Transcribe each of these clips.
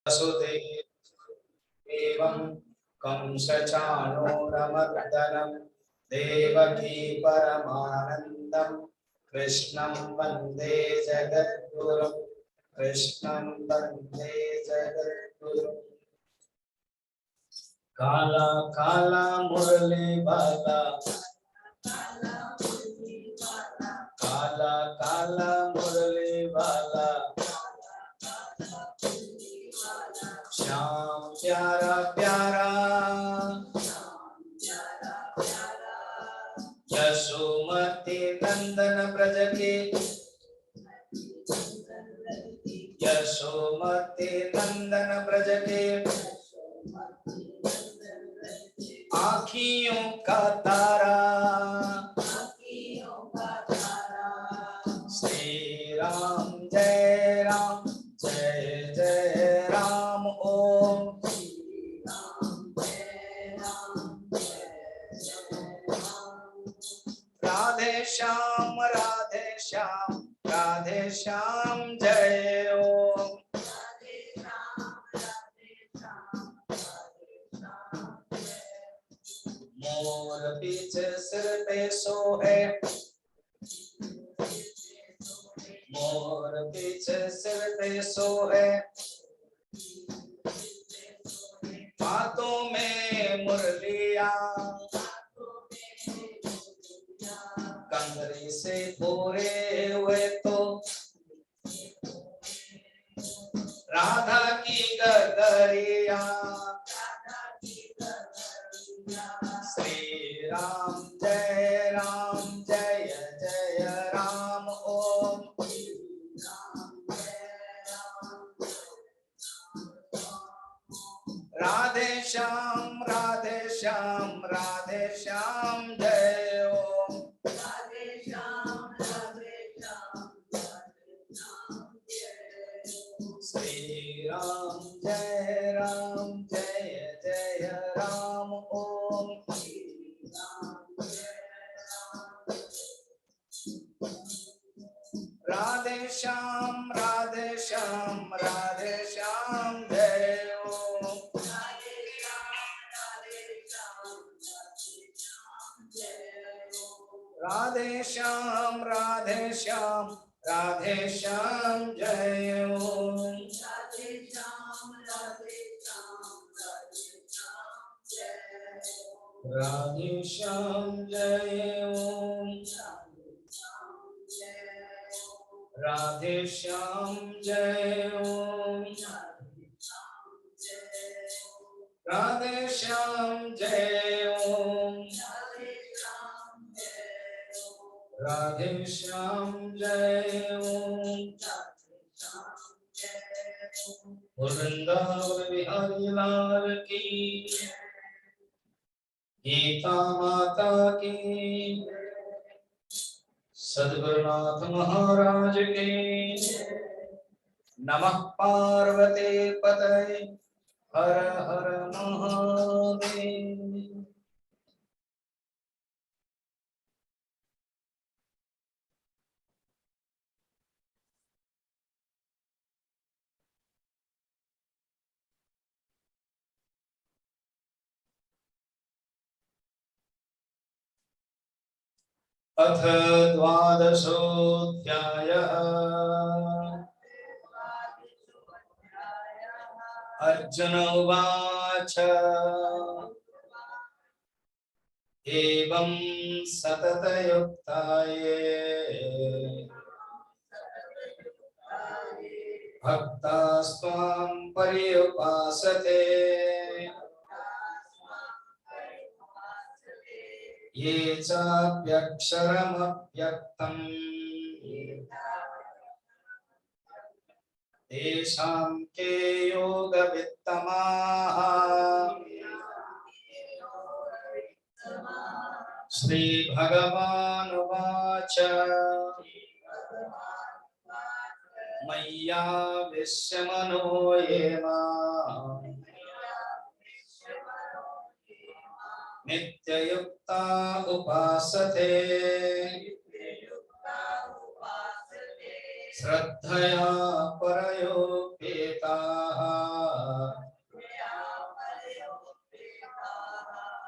वसुदेवं कंसचाणूरमर्दनं देवकी परमानन्दं कृष्णं वन्दे जगद्गुरुं कृष्णं वन्दे जगद्गुरुं। काला काला मुरली बाला, काला काला मुरली बाला, श्याम प्यारा प्यारा, यशोमती नंदन ब्रज के, यशोमती नंदन ब्रज के, आँखियों का तारा, श्री राम जय राम जय जय राम ओम। राधे श्याम राधे श्याम राधे श्याम जय ओम। मोर पीछे सिर पे सोए, मोर पीछे सिर पे सोए, हाथों में मुरलिया, कंगरी से पूरे हुए तो राधा की गगरिया, श्री राम जय जय राम ओम। राधे श्याम जय ओम। श्री राम जय जय राम ओम। राधे श्याम जय ओम। राधे श्याम जय ओम। राधे श्याम जय ओम। राधे श्याम जय ओम। राधे श्याम जय ओम। राधे श्याम जय ओम। वृंदावन बिहारी लाल की, गीता माता की, सद्गुरुनाथ महाराज के। नमः पार्वती पतये हर हर महादेव। अथ द्वादशोऽध्यायः। अर्जुन उवाच एवं सततयुक्ताये भक्तास्त्वां पर्युपासते ये चाप्यक्षरमव्यक्तम् तेषां के योगवित्तमाः। श्री भगवानुवाच मय्या विश्वमनो ये मां नित्ययुक्ता उपासते श्रद्धया परयोपेताः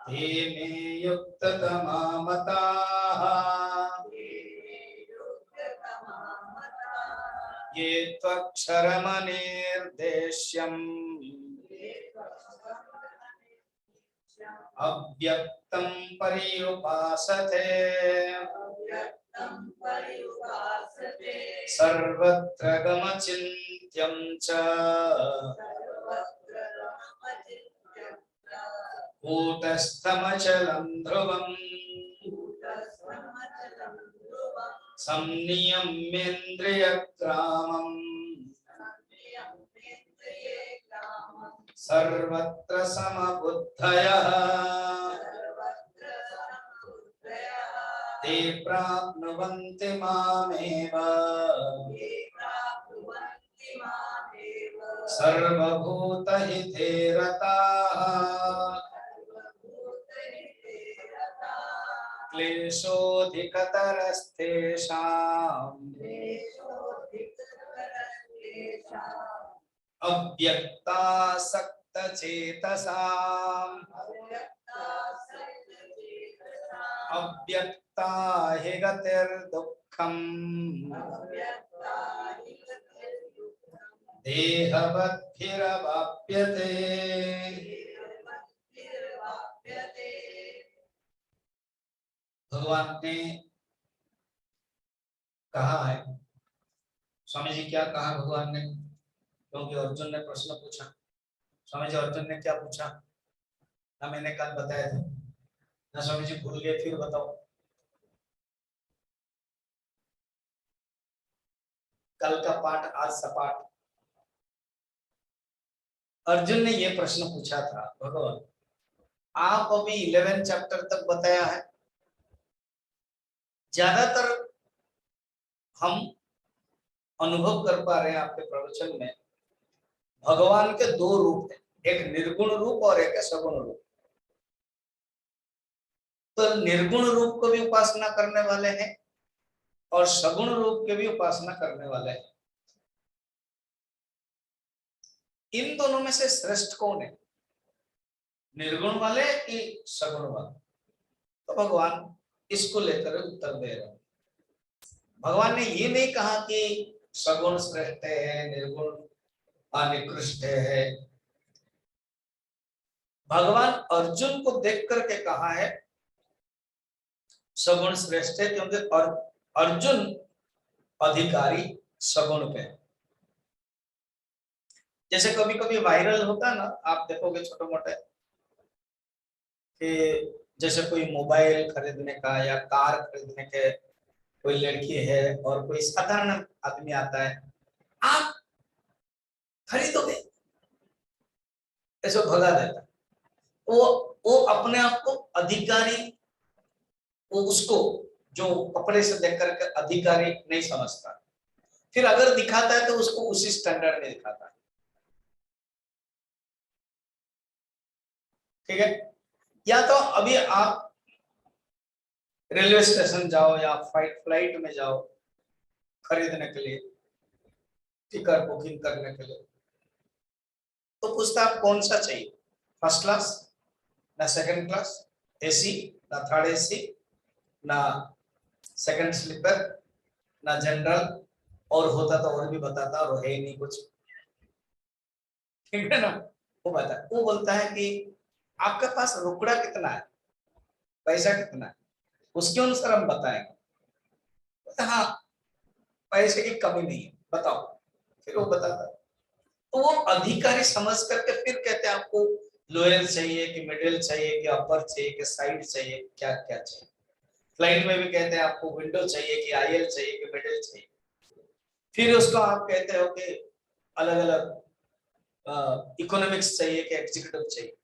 ते मे युक्ततमा मताः ये त्वक्षरमनिर्देश्यम् अव्यक्तं पर्युपासते सर्वत्र गमचिन्त्यं च कूटस्थमचलं ध्रुवम् संनियम्येन्द्रियग्रामम् सर्वत्र समबुद्धयः ते प्राप्नुवन्ति मामेव सर्वभूतहिते रताः क्लेशोऽधिकतरस्तेषाम् अव्यक्तासक्तचेतसाम् अव्यक्ता हि गतिर्दुःखम् देहवद्भिरवाप्यते। भगवान ने कहा है, स्वामी जी क्या कहा भगवान ने, क्योंकि अर्जुन ने प्रश्न पूछा। स्वामी जी अर्जुन ने क्या पूछा ना, मैंने कल बताया था ना, स्वामी जी भूल गए, फिर बताओ। कल का पाठ आज सपाट। अर्जुन ने ये प्रश्न पूछा था, भगवान आप अभी 11 चैप्टर तक बताया है, ज्यादातर हम अनुभव कर पा रहे हैं आपके प्रवचन में भगवान के दो रूप हैं, एक निर्गुण रूप और एक सगुण रूप। तो निर्गुण रूप को भी उपासना करने वाले हैं और सगुण रूप के भी उपासना करने वाले हैं। इन दोनों में से श्रेष्ठ कौन है, निर्गुण वाले कि सगुण वाले? तो भगवान इसको लेकर उत्तर दे रहे हैं। भगवान ने ये नहीं कहा कि सगुण श्रेष्ठ है, निर्गुण निकृष्ट है। भगवान अर्जुन को देख करके कहा है सगुण श्रेष्ठ है, क्योंकि अर्जुन अधिकारी सगुण पे। जैसे कभी कभी वायरल होता है ना, आप देखोगे छोटे मोटे कि जैसे कोई मोबाइल खरीदने का या कार खरीदने के कोई लड़की है और कोई साधारण आदमी आता है, आप खरीदोगे, ऐसे भगा देता है। वो अपने आप को अधिकारी, वो उसको जो कपड़े से देख करके अधिकारी नहीं समझता, फिर अगर दिखाता है तो उसको उसी स्टैंडर्ड में दिखाता है। ठीक है, या तो अभी आप रेलवे स्टेशन जाओ या फ्लाइट में जाओ खरीदने के लिए, टिकट बुकिंग करने के लिए, तो पूछता आप कौन सा चाहिए, फर्स्ट क्लास ना सेकंड क्लास, एसी ना थर्ड एसी ना सेकंड स्लीपर ना जनरल, और होता तो और भी बताता, और है नहीं कुछ। ठीक है ना, वो बोलता है कि आपके पास रुपड़ा कितना है, पैसा कितना है, उसके अनुसार हम बताएंगे। हाँ, पैसे की कमी नहीं है, बताओ। फिर वो बताता है, तो वो अधिकारी समझ करके फिर कहते हैं आपको लोअर चाहिए कि मिडिल चाहिए कि अपर चाहिए कि साइड चाहिए, क्या क्या चाहिए। फ्लाइट में भी कहते हैं आपको विंडो चाहिए कि आईएल चाहिए कि मिडिल चाहिए। फिर उसको आप कहते हो कि अलग अलग इकोनॉमिक्स चाहिए कि एग्जीक्यूटिव चाहिए।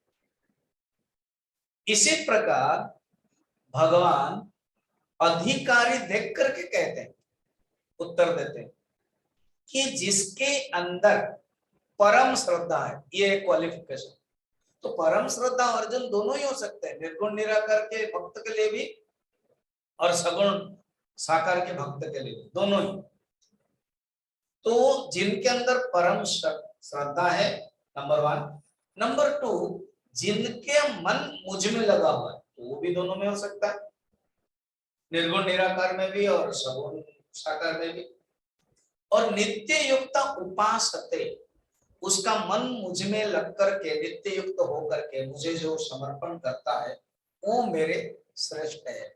इसी प्रकार भगवान अधिकारी देख करके कहते हैं, उत्तर देते हैं कि जिसके अंदर परम श्रद्धा है, ये क्वालिफिकेशन। तो परम श्रद्धा अर्जुन दोनों ही हो सकते हैं, निर्गुण निराकार के भक्त के लिए भी और सगुण साकार के भक्त के लिए, दोनों ही। तो जिनके अंदर परम श्रद्धा है, नंबर 1। नंबर 2, जिनके मन मुझ में लगा हुआ है, तो वो भी दोनों में हो सकता है, निर्गुण निराकार में भी और सगुण साकार में भी। और नित्य युक्त उपासते, उसका मन मुझ में लग करके नित्य युक्त होकर के मुझे जो समर्पण करता है वो मेरे श्रेष्ठ है।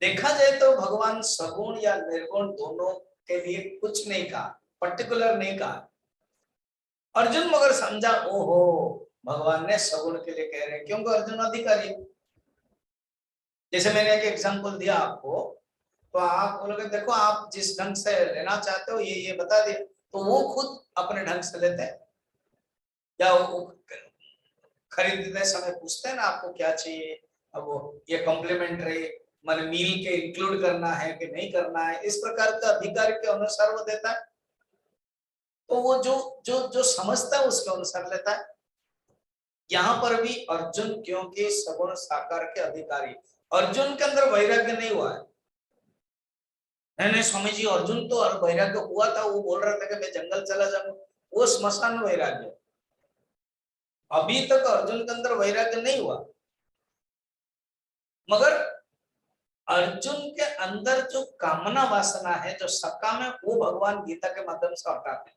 देखा जाए तो भगवान सगुण या निर्गुण दोनों के लिए कुछ नहीं कहा, पर्टिकुलर नहीं कहा। अर्जुन मगर समझा, ओहो भगवान ने सगुण के लिए कह रहे हैं, क्योंकि अर्जुन अधिकारी है। जैसे मैंने एक एग्जांपल दिया आपको, तो आप बोलोगे देखो आप जिस ढंग से लेना चाहते हो ये बता दिया, तो वो खुद अपने ढंग से लेते हैं, या वो खरीदते समय पूछते हैं ना आपको क्या चाहिए, अब वो ये कॉम्प्लीमेंट्री मान मील के इंक्लूड करना है कि नहीं करना है, इस प्रकार का अधिकार के अनुसार वो देता है। तो वो जो जो जो समझता है उसके अनुसार लेता है। यहाँ पर भी अर्जुन क्योंकि सगुण साकार के अधिकारी, अर्जुन के अंदर वैराग्य नहीं हुआ है। नहीं स्वामी जी, अर्जुन तो वैराग्य हुआ था, वो बोल रहा था कि मैं जंगल चला जाऊंगा, वो स्मशान वैराग्य। अभी तक अर्जुन के अंदर वैराग्य नहीं हुआ, मगर अर्जुन के अंदर जो कामना वासना है, जो सकाम है, वो भगवान गीता के माध्यम से हटाते हैं।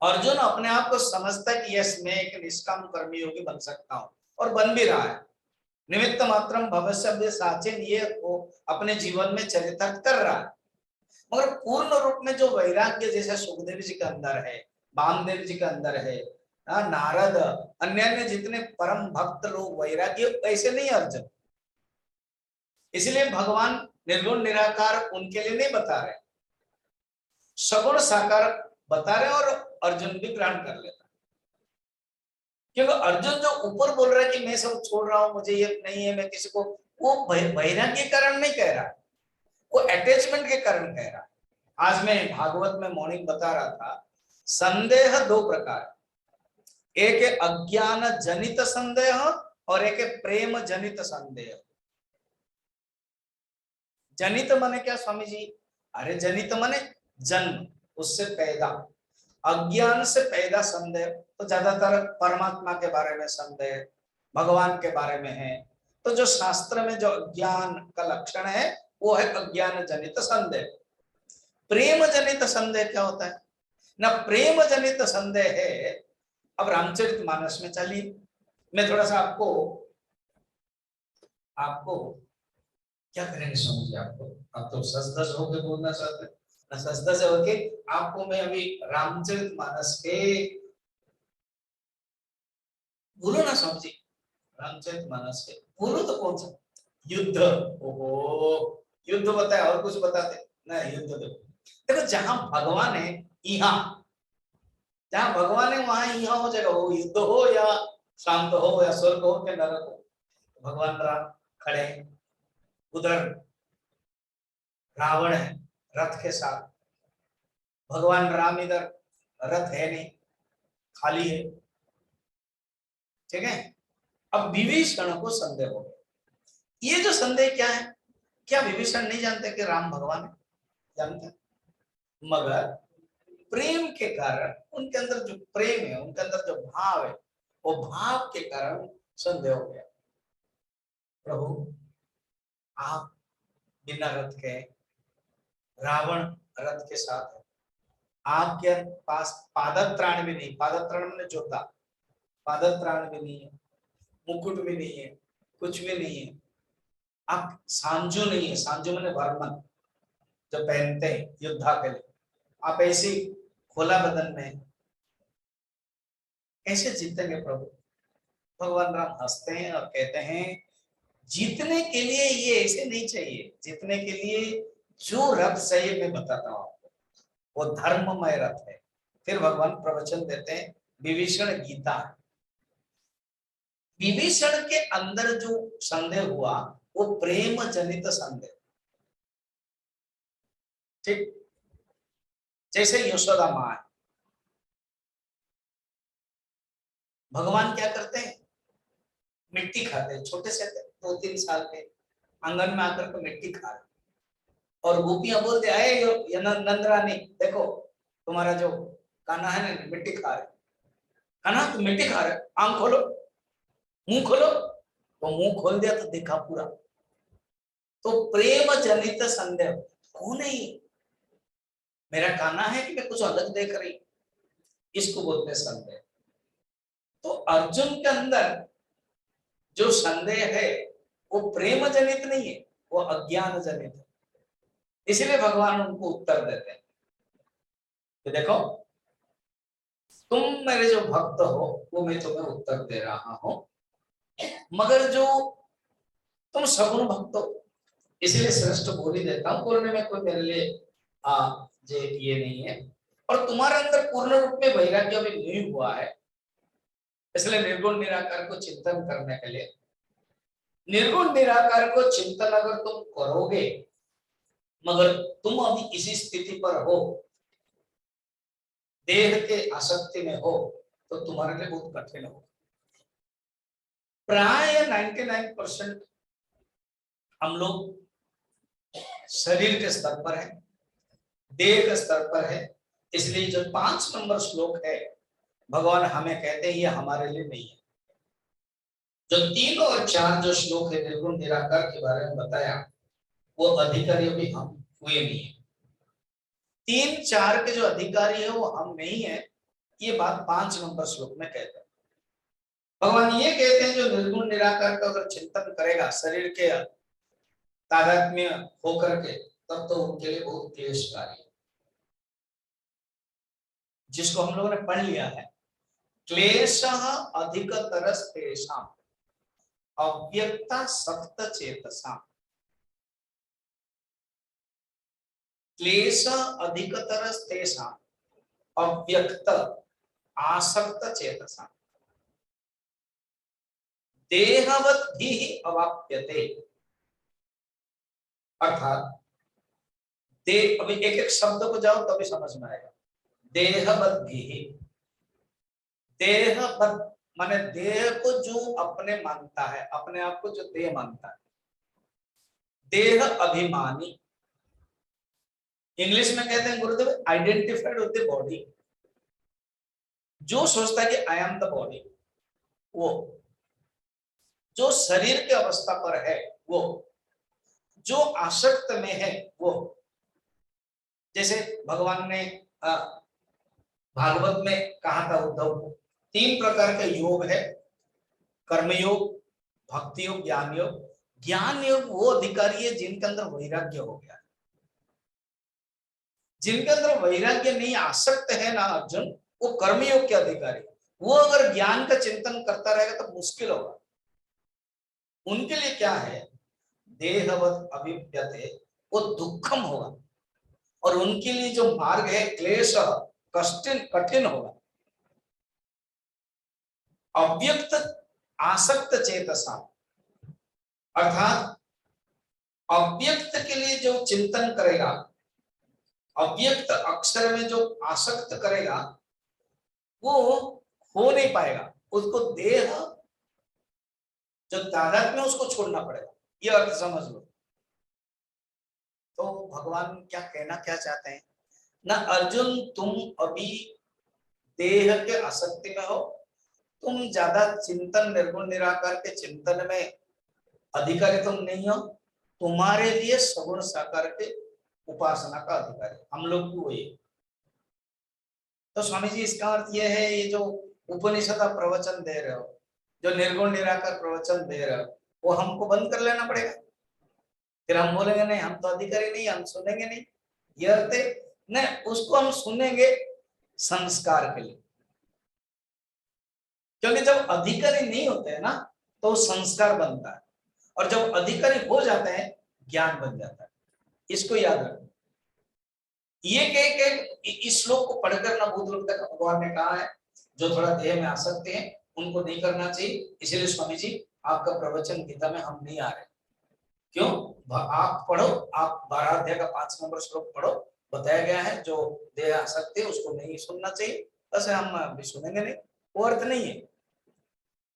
अर्जुन अपने आप को समझता है कि यस मैं एक निष्काम कर्मी योगी बन सकता हूँ, और बन भी रहा है। निमित्त मात्रम भविष्य साचिन ये वो अपने जीवन में चरितार्थ कर रहा है। मगर पूर्ण रूप में जो वैराग्य जैसे सुखदेव जी के अंदर है, वामदेव जी के अंदर है, नारद अन्य जितने परम भक्त लोग वैराग्य, ऐसे नहीं अर्जुन। इसलिए भगवान निर्गुण निराकार उनके लिए नहीं बता रहे, सगुण साकार बता रहे, और अर्जुन भी ग्रहण कर लेता। क्योंकि अर्जुन जो ऊपर बोल रहा है कि मैं सब छोड़ रहा हूं, मुझे ये नहीं है, मैं किसी को, वो वैराग्य के कारण नहीं कह रहा, वो अटैचमेंट के कारण कह रहा। आज मैं भागवत में मॉर्निंग बता रहा था, संदेह दो प्रकार, एक है अज्ञान जनित संदेह और एक है प्रेम जनित संदेह। जनित माने क्या स्वामी जी? अरे जनित माने जन्म, उससे पैदा, अज्ञान से पैदा संदेह, तो ज्यादातर परमात्मा के बारे में संदेह, भगवान के बारे में है। तो जो शास्त्र में जो अज्ञान का लक्षण है वो है अज्ञान जनित संदेह। प्रेम जनित संदेह क्या होता है ना? प्रेम जनित संदेह है, अब रामचरितमानस में चलिए, मैं थोड़ा सा आपको आपको क्या करेंगे समझिए, आपको आप तो सच धज होके बोलना चाहते हैं ना, सच धज होके आपको मैं अभी रामचरितमानस के, बोलो ना समझिए, रामचरितमानस के बोलो तो कौन सा युद्ध? ओहो, युद्ध बताए और कुछ बताते ना, युद्ध देखो जहां भगवान है, यहाँ जहां भगवान है वहां यहाँ हो जाएगा, वो युद्ध हो या शांत हो या स्वर्ग हो या नरक हो, भगवान राम खड़े, उधर रावण है रथ के साथ, भगवान राम इधर, रथ है नहीं, खाली है, ठीक है। अब विभीषण को संदेह हो गया। ये जो संदेह क्या है, क्या विभीषण नहीं जानते कि राम भगवान है? जानते, मगर प्रेम के कारण, उनके अंदर जो प्रेम है, उनके अंदर जो भाव है, वो भाव के कारण संदेह हो गया। प्रभु आप बिना रथ के, रावण रथ के साथ है, आपके पास पादत्राण भी नहीं, पादत्राण मैंने जोता, पादत्राण भी नहीं है, मुकुट भी नहीं है, कुछ भी नहीं है, आप सांजू नहीं है, सांजू मैंने वर्मन जो पहनते हैं युद्धा के लिए, आप ऐसी खोला बदन में कैसे जीतेंगे प्रभु? भगवान राम हंसते हैं और कहते हैं जीतने के लिए ये ऐसे नहीं चाहिए, जीतने के लिए जो रथ चाहिए मैं बताता हूँ आपको, वो धर्ममय रथ है। फिर भगवान प्रवचन देते हैं, विभीषण गीता है। विभीषण के अंदर जो संदेह हुआ वो प्रेम जनित संदेह, ठीक जैसे यशोदा माँ है, भगवान क्या करते हैं, मिट्टी खाते हैं, छोटे से 2-3 साल के, आंगन में आकर के मिट्टी खा रहे, और गोपियां बोलते आए ये नंद रानी देखो तुम्हारा जो कान्हा है ना मिट्टी खा रहे, है ना, तो मिट्टी खा रहे, आंख खोलो, मुंह खोलो, तो मुंह खोल दिया तो दिखा पूरा। तो प्रेम जनित संदेह, कौन है ये, मेरा काना है कि मैं कुछ अलग देख रही, इसको बोलते हैं संदेह। तो अर्जुन के अंदर जो संदेह है वो प्रेम जनित नहीं है, वो अज्ञान जनित है। इसलिए भगवान उनको उत्तर देते हैं कि देखो तुम मेरे जो भक्त हो वो मैं तुम्हें उत्तर दे रहा हूं, मगर जो तुम सगुण भक्त हो, इसलिए श्रेष्ठ बोल ही देता हूं, बोलने में कोई मेरे लिए जे ये नहीं है। और तुम्हारे अंदर पूर्ण रूप में वैराग्य अभी नहीं हुआ है, इसलिए निर्गुण निराकार को चिंतन करने के लिए, निर्गुण निराकार को चिंतन अगर तुम करोगे मगर तुम अभी इसी स्थिति पर हो, देह के आसक्ति में हो, तो तुम्हारे लिए बहुत कठिन होगा। प्राय 99% हम लोग शरीर के स्तर पर है, देह के स्तर पर है। इसलिए जो 5 नंबर श्लोक है भगवान हमें कहते हैं ये हमारे लिए नहीं है। जो 3 और 4 जो श्लोक है निर्गुण निराकार के बारे में बताया, वो अधिकारी भी हम हुए नहीं है। 3-4 के जो अधिकारी है वो हम नहीं है, ये बात 5 नंबर श्लोक में कहते हैं। भगवान ये कहते हैं जो निर्गुण निराकार का अगर चिंतन करेगा शरीर के तादात्म्य होकर के, तब तो उनके लिए बहुत क्लेशकारी है। जिसको हम लोगों ने पढ़ लिया है, क्लेशः अधिकतरस्तेषां अव्यक्ता सक्त चेतसा, क्लेश अधिकतरस्तेषां अव्यक्त आसक्त चेतसा देहवत भी अवाप्यते। अर्थात दे, अभी एक एक शब्द को जाओ तभी समझ में आएगा। देहवत भी, देहवत माने देह को जो अपने मानता है, अपने आप को जो देह मानता है, देह अभिमानी, इंग्लिश में कहते हैं गुरुदेव आइडेंटिफाइड विद द बॉडी, जो सोचता है कि आई एम द बॉडी, वो जो शरीर के अवस्था पर है, वो जो आसक्त में है, वो जैसे भगवान ने भागवत में कहा था उद्धव को, 3 प्रकार के योग है, कर्मयोग, भक्ति योग, ज्ञान योग। ज्ञान योग वो अधिकारी है जिनके अंदर वैराग्य हो गया, जिनके अंदर वैराग्य नहीं, आसक्त है ना अर्जुन, वो कर्मयोग के अधिकारी। वो अगर ज्ञान का चिंतन करता रहेगा तो मुश्किल होगा। उनके लिए क्या है, देहवत अभिप्यते, वो दुखम होगा, और उनके लिए जो मार्ग है क्लेश कठिन होगा। अव्यक्त आसक्त चेतसा, अर्थात अव्यक्त के लिए जो चिंतन करेगा, अव्यक्त अक्षर में जो आसक्त करेगा, वो हो नहीं पाएगा। उसको देह जो तादाद में उसको छोड़ना पड़ेगा, ये अर्थ समझ लो। तो भगवान क्या कहना क्या चाहते हैं ना, अर्जुन तुम अभी देह के आसक्ति में हो, तुम ज्यादा चिंतन निर्गुण निराकार के चिंतन में अधिकारी तुम नहीं हो, तुम्हारे लिए सगुण साकार के उपासना का अधिकारी हम लोग भी वही। तो स्वामी जी इसका अर्थ यह है, ये जो उपनिषद आप प्रवचन दे रहे हो, जो निर्गुण निराकार प्रवचन दे रहे हो, वो हमको बंद कर लेना पड़ेगा, फिर हम बोलेंगे नहीं हम तो अधिकारी नहीं, हम सुनेंगे नहीं, ये अर्थ है नहीं। उसको हम सुनेंगे संस्कार के लिए, क्योंकि जब अधिकारी नहीं होते हैं ना तो संस्कार बनता है, और जब अधिकारी हो जाते हैं ज्ञान बन जाता है। इसको याद रखना। ये के इस श्लोक को पढ़कर ना बहुत लोग तक भगवान ने कहा है जो थोड़ा देह में आ सकते हैं उनको नहीं करना चाहिए, इसलिए स्वामी जी आपका प्रवचन गीता में हम नहीं आ रहे। क्यों? आप पढ़ो, आप 12 अध्याय का 5 नंबर श्लोक पढ़ो, बताया गया है जो देह आ सकते हैं उसको नहीं सुनना चाहिए, बस हम अभी सुनेंगे नहीं, वो अर्थ नहीं है।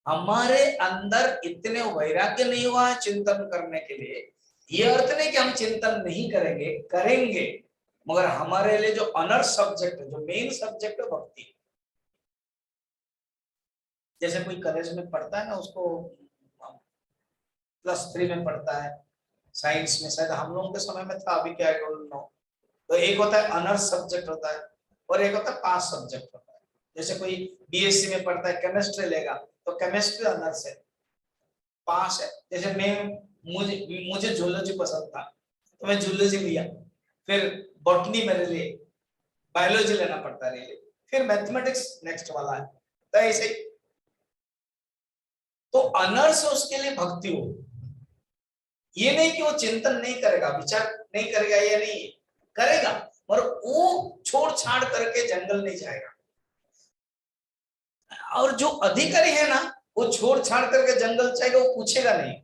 हमारे अंदर इतने वैराग्य नहीं हुआ है चिंतन करने के लिए, ये अर्थ नहीं कि हम चिंतन नहीं करेंगे, करेंगे, मगर हमारे लिए जो अनर सब्जेक्ट, जो मेन सब्जेक्ट है भक्ति, जैसे कोई कॉलेज में पढ़ता है ना, उसको +3 में पढ़ता है साइंस में, शायद हम लोगों के समय में था, अभी क्या है डोंट नो। तो एक होता है ऑनर्स सब्जेक्ट होता है और एक होता है पास सब्जेक्ट होता है। जैसे कोई बीएससी में पढ़ता है, केमिस्ट्री लेगा तो केमिस्ट्री ऑनर्स है, पास है। जैसे मुझे मुझे जूलॉजी पसंद था तो मैं जूलॉजी लिया, फिर बॉटनी मेरे लिए, बायोलॉजी लेना पड़ता है, फिर मैथमेटिक्स नेक्स्ट वाला है, तो ऐसे ही। तो ऑनर्स उसके लिए भक्ति हो, ये नहीं कि वो चिंतन नहीं करेगा, विचार नहीं करेगा, ये नहीं करेगा, और वो छोड़ छाड़ करके जंगल नहीं जाएगा। और जो अधिकारी है ना, वो छोड़ छाड़ करके जंगल जाएगा, वो पूछेगा नहीं।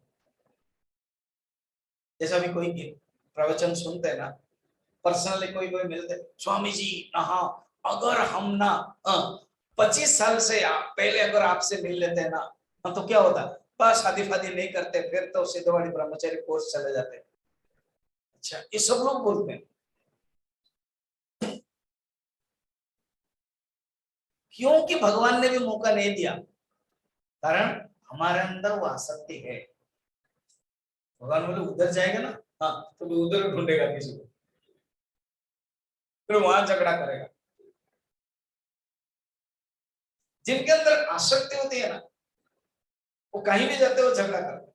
जैसा अभी कोई प्रवचन सुनते हैं ना, पर्सनली कोई कोई मिलते, स्वामी जी हाँ, अगर हम ना 25 साल से पहले अगर आपसे मिल लेते हैं ना, तो क्या होता, बस शादी फादी नहीं करते, फिर तो सिद्धवाड़ी ब्रह्मचारी कोर्स चले जाते। अच्छा, ये सब लोग बोलते हैं। क्योंकि भगवान ने भी मौका नहीं दिया, कारण हमारे अंदर वो आसक्ति है। भगवान बोले उधर जाएगा ना, हाँ, तो उधर ढूंढेगा किसी को, फिर वहां झगड़ा करेगा। जिनके अंदर आसक्ति होती है ना, वो कहीं भी जाते हो झगड़ा करते।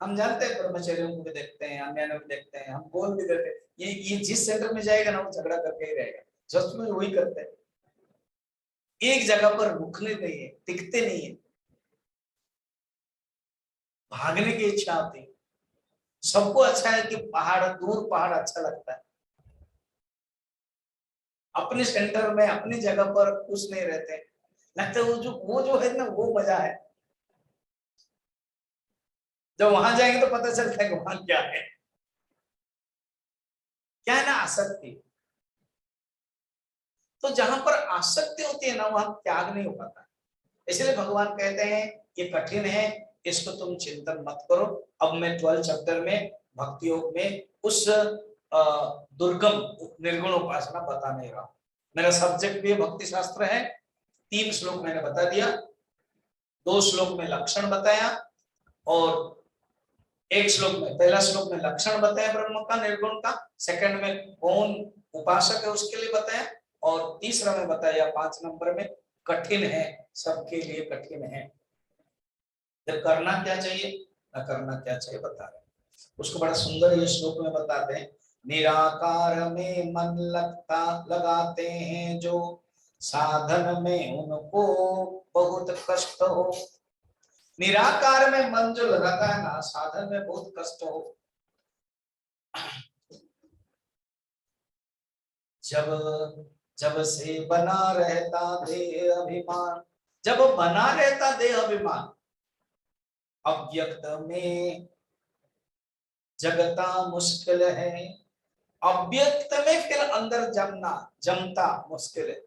हम जानते हैं, ब्रह्मचर्यों को भी देखते हैं, अन्य को देखते हैं, हम बोल भी देते हैं, ये जिस सेंटर में जाएगा ना, वो झगड़ा करके ही रहेगा। सच में वही करते हैं, एक जगह पर रुकने नहीं है, टिकते नहीं है, भागने की इच्छा होती है। सबको अच्छा है कि पहाड़, दूर पहाड़ अच्छा लगता है, अपने सेंटर में अपनी जगह पर खुश नहीं रहते, लगता है वो जो है ना, वो मजा है। जब वहां जाएंगे तो पता चलता है कि वहां क्या है। क्या है ना, आसक्ति। तो जहां पर आसक्ति होती है ना, वहां त्याग नहीं हो पाता। इसलिए भगवान कहते हैं ये कठिन है, इसको तुम चिंतन मत करो। अब मैं 12 चैप्टर में भक्ति योग में उस दुर्गम निर्गुण उपासना बता नहीं रहा। मेरा सब्जेक्ट भी भक्ति शास्त्र है। 3 श्लोक मैंने बता दिया, 2 श्लोक में लक्षण बताया, और एक श्लोक में, पहला श्लोक में लक्षण बताया ब्रह्म का, निर्गुण का, सेकंड में कौन उपासक है उसके लिए बताया, और तीसरा में बताया 5 नंबर में कठिन है, सबके लिए कठिन है। जब करना क्या चाहिए, न करना क्या चाहिए बता रहे, उसको बड़ा सुंदर ये श्लोक में बताते हैं। निराकार में मन लगता लगाते हैं जो, साधन में उनको बहुत कष्ट हो। निराकार में मन जो लगाता है ना, साधन में बहुत कष्ट हो। जब जब से बना रहता देह अभिमान, जब बना रहता देह अभिमान, अव्यक्त में जगता मुश्किल है। अव्यक्त में फिर अंदर जमता मुश्किल है।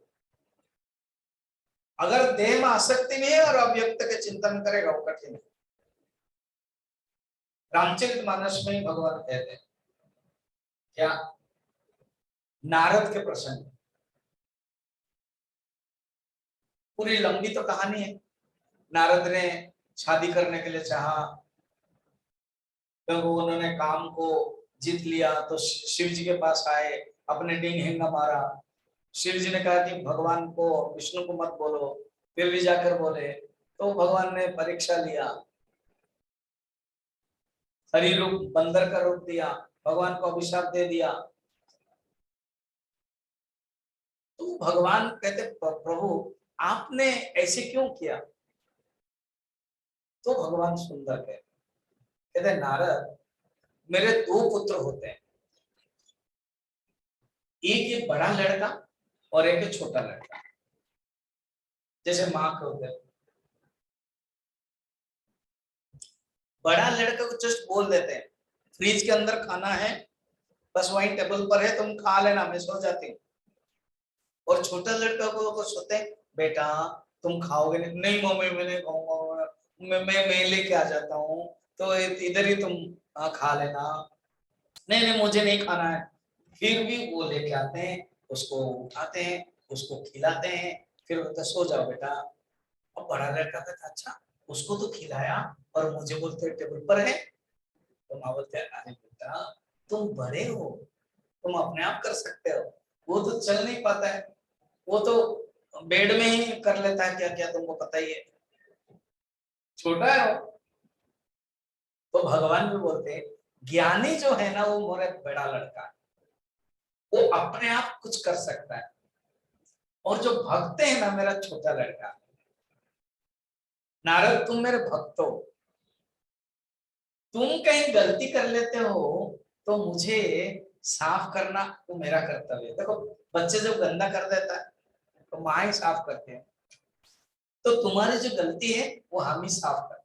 अगर देह में आसक्ति में है और अव्यक्त के चिंतन करेगा, वो कठिन है। रामचरितमानस में भगवान कहते हैं क्या, नारद के प्रसंग, पूरी लंबी तो कहानी है। नारद ने शादी करने के लिए चाहा, तो उन्होंने काम को जीत लिया, तो शिव जी के पास आए, अपने डिंग हिंगा मारा। शिव जी ने कहा कि भगवान को, विष्णु को मत बोलो, फिर भी जाकर बोले, तो भगवान ने परीक्षा लिया, हरि रूप बंदर का रूप दिया, भगवान को अभिशाप दे दिया। तो भगवान कहते प्रभु आपने ऐसे क्यों किया? तो भगवान सुंदर कहते नारद, मेरे 2 पुत्र होते हैं, एक बड़ा लड़का और एक छोटा लड़का, जैसे माँ के होते हैं। बड़ा लड़का को जस्ट बोल देते हैं फ्रिज के अंदर खाना है, बस वही टेबल पर है, तुम खा लेना, मैं सो जाती हूँ। और छोटा लड़का को सोते हैं, बेटा तुम खाओगे नहीं? नहीं मम्मी मैं नहीं खाऊंगा, मैं लेके आ जाता हूँ, तो इधर ही तुम खा लेना। नहीं नहीं मुझे नहीं खाना है। फिर भी वो लेके आते हैं, उसको उठाते हैं, उसको खिलाते हैं, फिर बोलते सो जाओ बेटा। अब बड़ा लड़का कहता अच्छा उसको तो खिलाया और मुझे बोलते टेबल पर है। तो माँ बोलते अरे बेटा तुम बड़े हो, तुम अपने आप कर सकते हो, वो तो चल नहीं पाता है, वो तो बेड में ही कर लेता है क्या क्या, तुमको पता ही है, छोटा है वो। तो भगवान भी बोलते हैं ज्ञानी जो है ना वो मोरे बड़ा लड़का है, वो अपने आप कुछ कर सकता है, और जो भक्त है ना मेरा छोटा लड़का। नारद तुम मेरे भक्त हो, तुम कहीं गलती कर लेते हो तो मुझे साफ करना वो मेरा कर्तव्य है। देखो बच्चे जब गंदा कर देता है तो माँ ही साफ करते हैं, तो तुम्हारी जो गलती है वो हम ही साफ करते।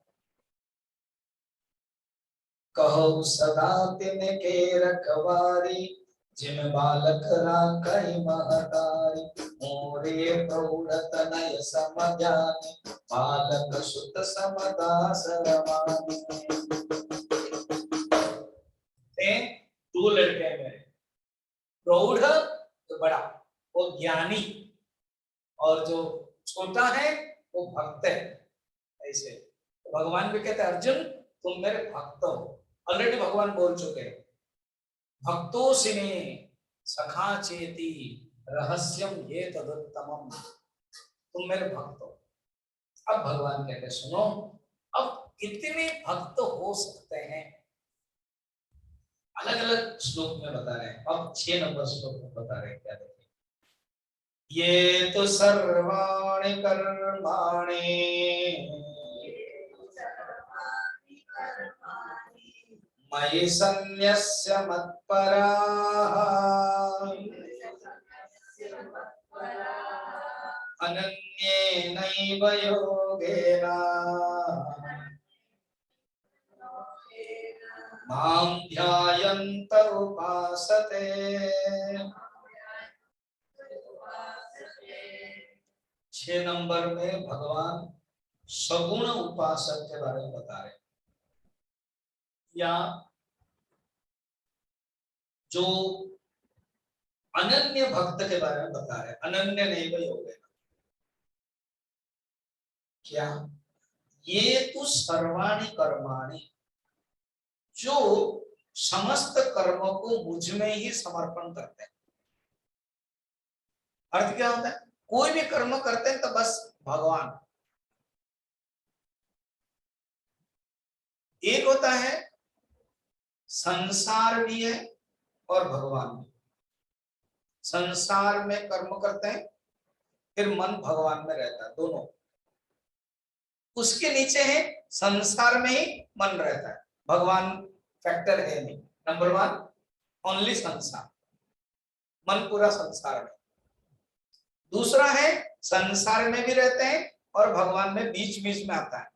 कहो सदा तिनके रखवारी, जिम बालक राखई महतारी, मोरे प्रौढ़ तनय सम ज्ञानी, बालक सुत समदास रमानी। दो लड़के हैं मेरे, प्रौढ़ तो बड़ा, वो ज्ञानी, और जो छोटा है वो भक्त है। ऐसे तो भगवान भी कहते हैं अर्जुन तुम मेरे भक्त हो। ऑलरेडी भगवान बोल चुके हैं भक्तोसि मे सखा चेति रहस्यम ये तदुत्तमम, तुम मेरे भक्त हो। अब भगवान कहते सुनो, अब कितने भक्त हो सकते हैं, अलग अलग श्लोक में बता रहे हैं। अब 6 नंबर श्लोक में बता रहे हैं क्या, देखिए ये तो सर्वाणि कर्माणि मयि सन्न्यस्य मत्पराः अनन्येनैव योगेन मां ध्यायन्त उपासते। 6 नंबर में भगवान सगुण उपासक के बारे में बता रहे हैं, या जो अनन्य भक्त के बारे में बता रहे हैं। अनन्य नहीं भाई हो गए क्या, ये तो सर्वाणि कर्माणि, जो समस्त कर्मों को मुझ में ही समर्पण करते हैं। अर्थ क्या होता है, कोई भी कर्म करते हैं तो बस भगवान। एक होता है संसार भी है और भगवान भी। संसार में कर्म करते हैं फिर मन भगवान में रहता है, दोनों। उसके नीचे है संसार में ही मन रहता है, भगवान फैक्टर है नहीं। नंबर 1 ओनली संसार, मन पूरा संसार में। दूसरा है संसार में भी रहते हैं और भगवान में बीच बीच में आता है।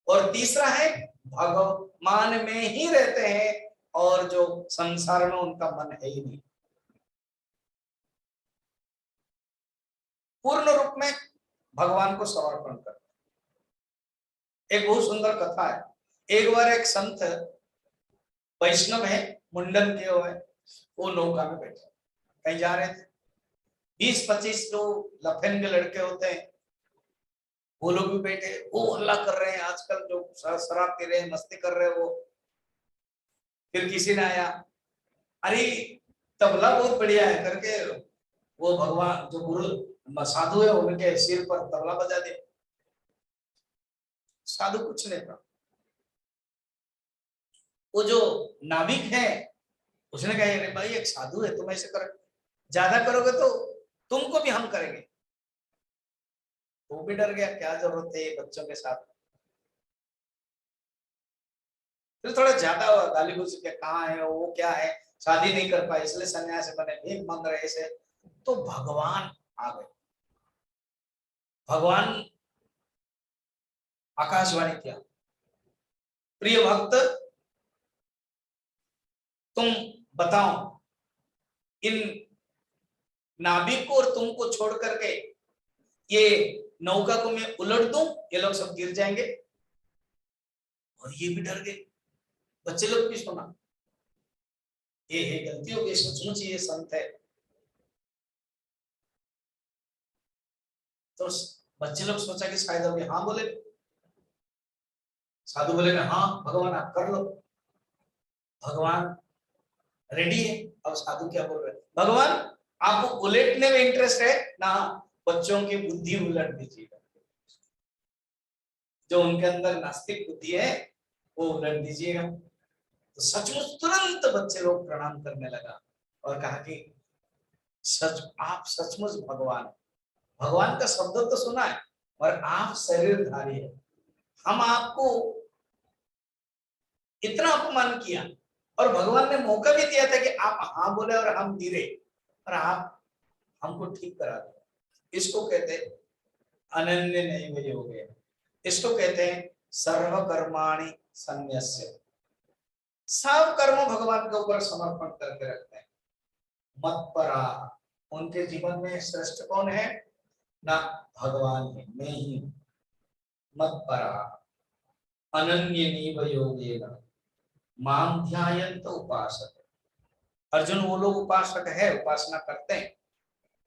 और तीसरा है भगवान में ही रहते हैं और जो संसार में उनका मन है ही नहीं। पूर्ण रूप में भगवान को समर्पण कर। एक बहुत सुंदर कथा है, एक बार एक संत वैष्णव है, मुंडन किए हुए, वो नौका में बैठे कहीं जा रहे थे। 20-25 जो लफेन के लड़के होते हैं वो लोग भी बैठे, वो हल्ला कर रहे हैं, आजकल जो शराब पी रहे हैं, मस्ती कर रहे हैं वो। फिर किसी ने आया, अरे तबला बहुत बढ़िया है करके, वो भगवान जो गुरु साधु है उनके सिर पर तबला बजा दे। साधु कुछ नहीं था, वो जो नाविक है उसने कहा अरे भाई एक साधु है, तुम ऐसे कर ज्यादा करोगे तो तुमको भी हम करेंगे। वो भी डर गया, क्या जरूरत है बच्चों के साथ। फिर थोड़ा ज्यादा हुआ, गाली गुस्से के कहाँ है वो, क्या है, शादी नहीं कर पाए इसलिए सन्यासी बने, भीख मांग रहे ऐसे। तो भगवान आ गए। भगवान आकाशवाणी किया, प्रिय भक्त तुम बताओ इन नाभिक को और तुमको छोड़ करके ये नौका को मैं उलट दूं, ये लोग सब गिर जाएंगे। और ये भी डर गए, बच्चे लोग भी सुना, ये गलती हो गई, सोचना चाहिए, संत है। तो बच्चे लोग सोचा कि शायद अभी हाँ बोले, साधु बोले ना हाँ भगवान आप कर लो, भगवान रेडी है। अब साधु क्या बोल रहे हैं, भगवान आपको उलटने में इंटरेस्ट है ना, बच्चों की बुद्धि उलट दीजिएगा, जो उनके अंदर नास्तिक बुद्धि है वो उलट दीजिएगा। तो सचमुच तुरंत बच्चे लोग प्रणाम करने लगा और कहा कि सच आप सचमुच भगवान, भगवान का शब्द तो सुना है और आप शरीरधारी है, हम आपको इतना अपमान किया और भगवान ने मौका भी दिया था कि आप हाँ बोले और हम गिरे और आप हमको ठीक करा दो। इसको कहते हैं अनन्य नहीं हो गए, इसको कहते हैं सर्व कर्माणि संन्यस्य, सब कर्म भगवान के ऊपर समर्पण करके रखते हैं। मत्परा, उनके जीवन में श्रेष्ठ कौन है ना, भगवान है, मैं ही हूं। मत्परा अनन्य नीव योगेन माम ध्यायन्त उपासते, अर्जुन वो लोग उपासक है, उपासना करते हैं।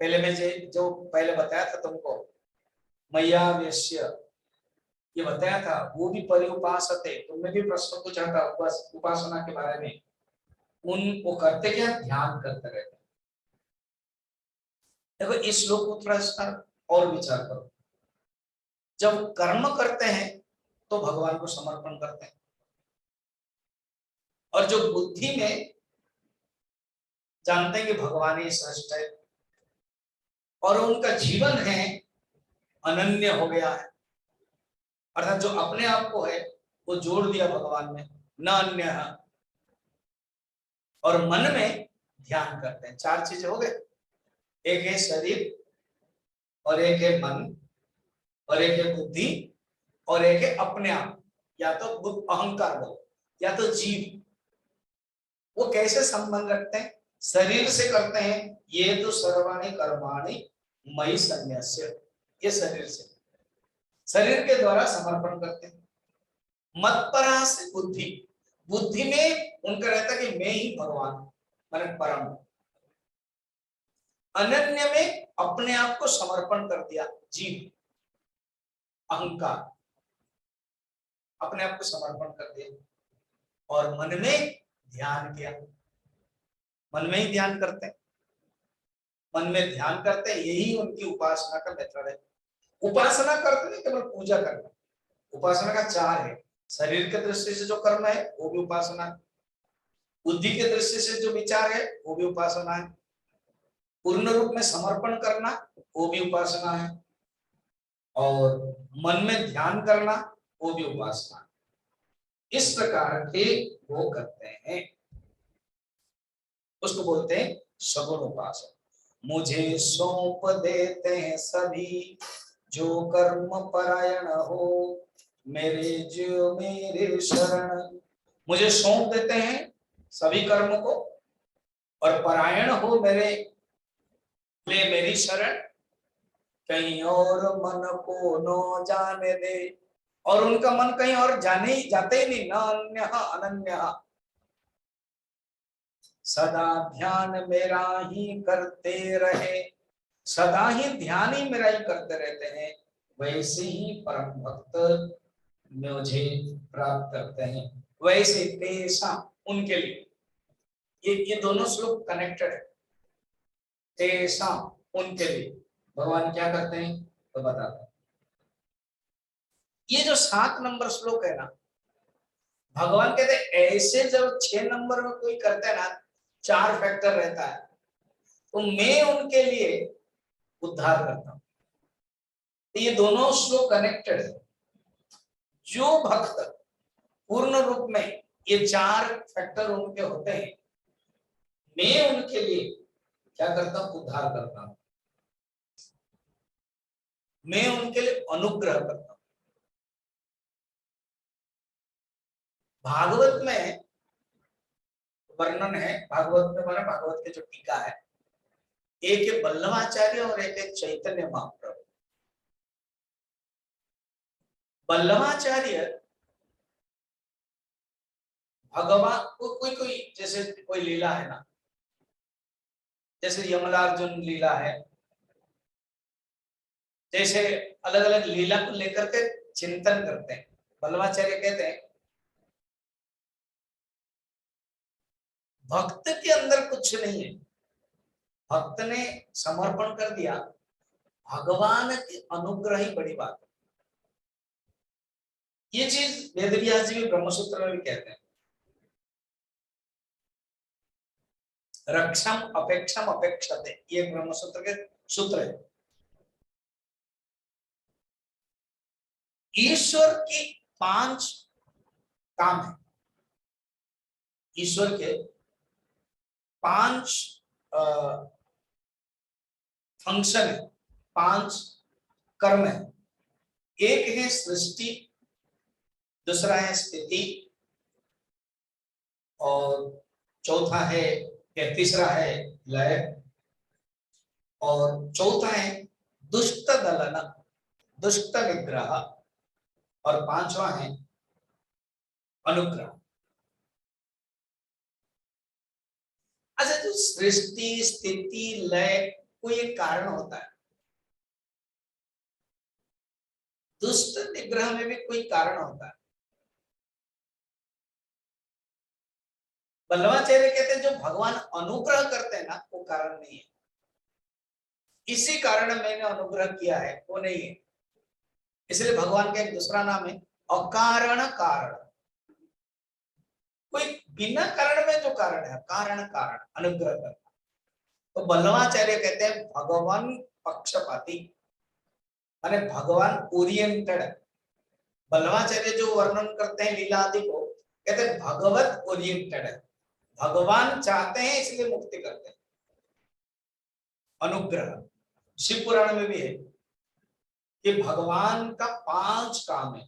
पहले मैं जो पहले बताया था तुमको मैया वेश्य, ये बताया था, वो भी परिउपासते, तुमने भी प्रश्न पूछा था उपासना के बारे में। उन वो करते क्या, ध्यान करते रहते। देखो इस श्लोक को थोड़ा सा और विचार करो, जब कर्म करते हैं तो भगवान को समर्पण करते हैं, और जो बुद्धि में जानते हैं कि भगवान ही श्रेष्ठ है और उनका जीवन है अनन्य हो गया है, अर्थात जो अपने आप को है वो जोड़ दिया भगवान में, न अन्य, और मन में ध्यान करते हैं। चार चीजें हो गए, एक है शरीर और एक है मन और एक है बुद्धि और एक है अपने आप, या तो बुद्ध अहंकार बोलो या तो जीव। वो कैसे संबंध रखते हैं, शरीर से करते हैं, ये तो सर्वाणि कर्माणि मयि संन्यस्य, ये शरीर से, शरीर के द्वारा समर्पण करते हैं। मत्परा से बुद्धि, बुद्धि में उनका रहता कि मैं ही भगवान माने परम। अनन्य में अपने आप को समर्पण कर दिया, जीव अहंकार, अपने आप को समर्पण कर दिया, और मन में ध्यान किया, मन में ही ध्यान करते हैं, मन में ध्यान करते हैं, यही उनकी उपासना का मेथड है। उपासना करते नहीं केवल पूजा करना, उपासना का चार है, शरीर के दृष्टि से जो कर्म है वो भी उपासना है, बुद्धि के दृष्टि से जो विचार है वो भी उपासना है, पूर्ण रूप में समर्पण करना वो भी उपासना है, और मन में ध्यान करना वो भी उपासना है। इस प्रकार के वो करते हैं, उसको बोलते हैं सगुण उपासना। मुझे सौंप देते हैं सभी जो कर्म परायण हो, मेरे जो मेरे शरण, मुझे सौंप देते हैं सभी कर्म को और परायण हो मेरे ले मेरी शरण, कहीं और मन को न जाने दे, और उनका मन कहीं और जाने जाते ही नहीं, न अन्य अनन्य, सदा ध्यान मेरा ही करते रहे, सदा ही ध्यान ही मेरा ही करते रहते हैं, वैसे ही परम भक्त मुझे प्राप्त करते हैं, वैसे तेसा उनके लिए, ये दोनों श्लोक कनेक्टेड है। तेसा उनके लिए भगवान क्या करते हैं तो बताते हैं। ये जो 7 नंबर श्लोक है ना, भगवान कहते हैं ऐसे जब 6 नंबर में कोई करता है ना, 4 फैक्टर रहता है, तो मैं उनके लिए उद्धार करता हूं। तो ये दोनों श्लोक कनेक्टेड है। जो भक्त पूर्ण रूप में ये 4 फैक्टर उनके होते हैं, मैं उनके लिए क्या करता हूं, उद्धार करता हूं, मैं उनके लिए अनुग्रह करता हूं। भागवत में वर्णन है, भागवत में माना भागवत के जो टीका है, एक है बल्लभाचार्य और एक है चैतन्य महाप्रभु। बल्लभाचार्य भगवान को कोई कोई जैसे कोई लीला है ना, जैसे यमलार्जुन लीला है, जैसे अलग अलग लीला को लेकर के चिंतन करते हैं। बल्लवाचार्य कहते हैं भक्त के अंदर कुछ नहीं है, भक्त ने समर्पण कर दिया, भगवान के अनुग्रह ही बड़ी बात है। ये चीज वेदव्यास जी भी ब्रह्मसूत्र में भी कहते हैं, रक्षम अपेक्षम अपेक्षते, ये ब्रह्मसूत्र के सूत्र है। ईश्वर की 5 काम है, ईश्वर के 5 फंक्शन है, 5 कर्म है। एक है सृष्टि, दूसरा है स्थिति, और चौथा है या तीसरा है लय, और चौथा है दुष्ट दलन, दुष्ट निग्रह, और 5वां है अनुग्रह। अच्छा, जो सृष्टि स्थिति लय कोई एक कारण होता है, दुष्ट निग्रह में भी कोई कारण होता है। बल्लवाचार्य कहते हैं जो भगवान अनुग्रह करते हैं ना, वो कारण नहीं है। इसी कारण मैंने अनुग्रह किया है, वो नहीं है। इसलिए भगवान का एक दूसरा नाम है अकारण कारण। कोई बिना कारण में जो कारण है, कारण कारण अनुग्रह करना। तो बल्लवाचार्य कहते हैं भगवान पक्षपाती, माने भगवान ओरिएंटेड। बल्लवाचार्य जो वर्णन करते हैं लीला आदि को, कहते हैं भगवत ओरिएंटेड है, भगवान चाहते हैं इसलिए मुक्ति करते हैं। अनुग्रह शिव पुराण में भी है कि भगवान का 5 काम है।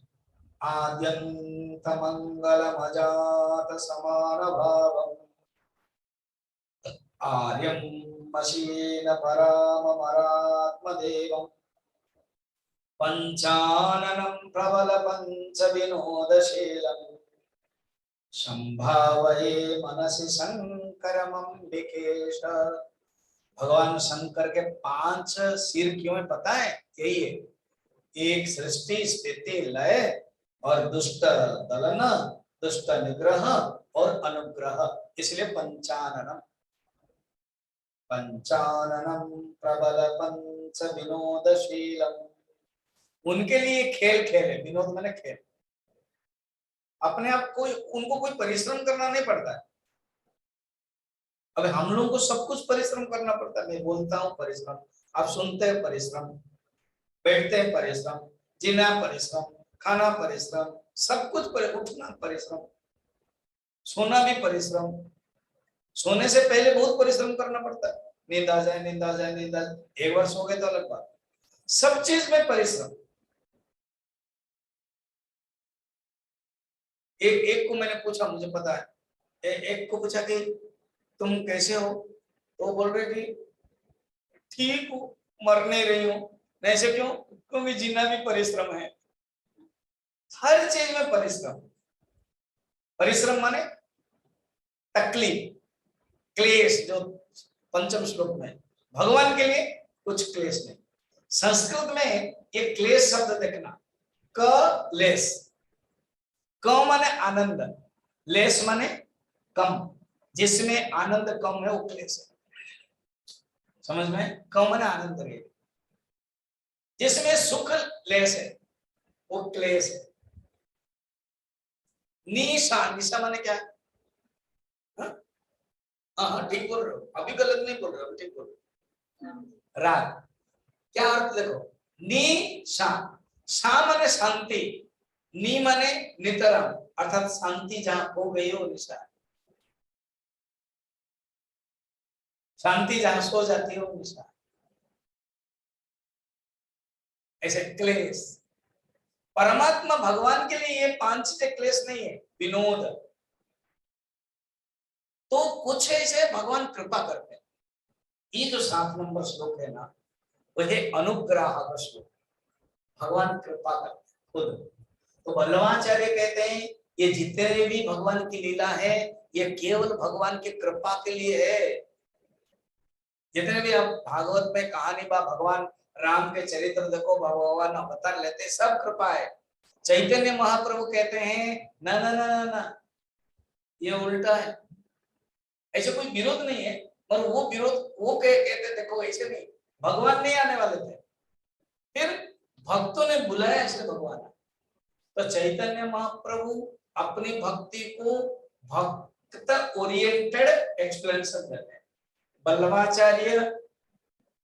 आद्यंत मंगलम अजात समान भावम, आर्यम मशीन परामरात्म देवम, पंचाननं प्रबल पंच विनोदशीलम, संभावये मनसि शंकरमंबिकेश। भगवान शंकर के 5 सिर क्यों है पता है? यही है, एक सृष्टि स्थिति लय, और दुष्ट दलन, दुष्ट निग्रह और अनुग्रह, इसलिए पंचाननम। पंचाननम प्रबल पंच विनोदशीलम, उनके लिए खेल खेल है, विनोद माने खेल। अपने आप कोई उनको कोई परिश्रम करना नहीं पड़ता है। अब हम लोगों को सब कुछ परिश्रम करना पड़ता है। मैं बोलता हूँ परिश्रम, आप सुनते हैं परिश्रम, बैठते हैं परिश्रम, जीना परिश्रम, खाना परिश्रम, सब कुछ उठना परिश्रम, सोना भी परिश्रम। सोने से पहले बहुत परिश्रम करना पड़ता है, नींद आ जाए नींद आ जाए नींद आ जाए, एक बार सो गए तो अलग बात। सब चीज में परिश्रम। एक को मैंने पूछा, मुझे पता है, एक को पूछा कि तुम कैसे हो, तो बोल रहे कि ठीक हूँ, मर नहीं रही हूँ। ऐसे क्यों? क्योंकि जीना भी परिश्रम है, हर चीज में परिश्रम। परिश्रम माने तकलीफ, क्लेश, जो पंचम श्लोक में भगवान के लिए कुछ क्लेश नहीं। संस्कृत में एक क्लेश शब्द देखना, क्लेश। क माने आनंद, लेस माने कम, जिसमें आनंद कम है वो क्लेश है। समझ में? कम माने आनंद है, जिसमें सुख लेस है वो क्लेश है। निशा, निशा माने क्या है? हाँ ठीक बोल रहे हो, अभी गलत नहीं बोल रहे हो, ठीक बोल रहे हो। राग, क्या अर्थ देखो, नी शा, शा माने शांति, नी माने नितरम, अर्थात शांति जहां हो गई हो निशा, शांति जहां सो जाती हो निशा। ऐसे क्लेश, परमात्मा भगवान के लिए ये 5 क्लेश नहीं है, विनोद। तो कुछ ऐसे भगवान कृपा करते हैं। ये जो 7 नंबर श्लोक है ना, वह है अनुग्रह का श्लोक। भगवान कृपा करते हैं खुद। तो बल्लवाचार्य कहते हैं ये जितने भी भगवान की लीला है, ये केवल भगवान की कृपा के लिए है। जितने भी आप भागवत में कहानी बा भगवान राम के चरित्र देखो, भगवान अवतार लेते, सब कृपा है। चैतन्य महाप्रभु कहते हैं ना ना ना ना ना, ये उल्टा है, ऐसे कोई विरोध नहीं है, पर वो विरोध वो कहते देखो ऐसे नहीं, भगवान नहीं आने वाले थे, फिर भक्तों ने बुलाया इसलिए भगवान। तो चैतन्य महाप्रभु अपनी भक्ति को भक्त ओरिएंटेड एक्सप्लेनेशन देते हैं, वल्लभाचार्य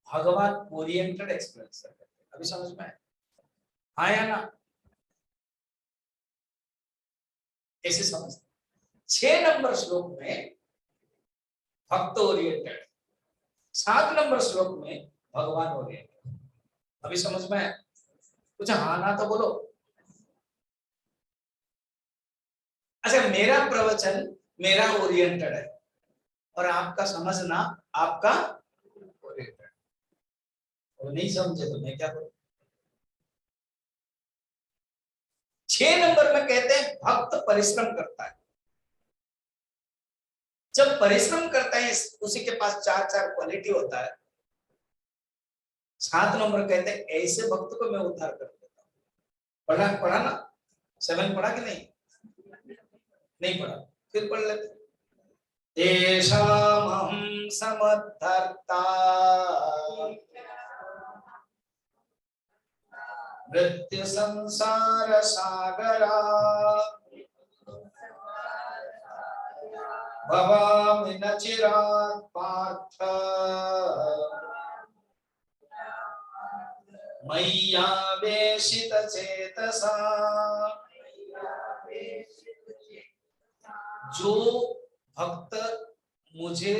भगवान ओरिएंटेड एक्सप्लेनेशन देते हैं। अभी समझ में आया? हाँ या ना? ऐसे समझ। 6 नंबर श्लोक में भक्त ओरिएंटेड, 7 नंबर श्लोक में भगवान ओरिएंटेड। अभी समझ में आया? कुछ हाँ ना तो बोलो। अच्छा, मेरा प्रवचन मेरा ओरिएंटेड है और आपका समझना आपका ओरिएंटेड। वो नहीं समझे तो मैं क्या करूं? 6 नंबर में कहते हैं भक्त परिश्रम करता है। जब परिश्रम करता है उसी के पास 4 क्वालिटी होता है। 7 नंबर कहते हैं ऐसे भक्त को मैं उद्धार कर देता हूं। पढ़ा ना? 7 पढ़ा कि नहीं? नहीं पढ़ा, फिर पढ़ लेते। तेषामहं समद्धर्ता मृत्यु संसार सागरा भवामि न चिरात् पार्थ मय्यावेशित चेतसा। जो भक्त मुझे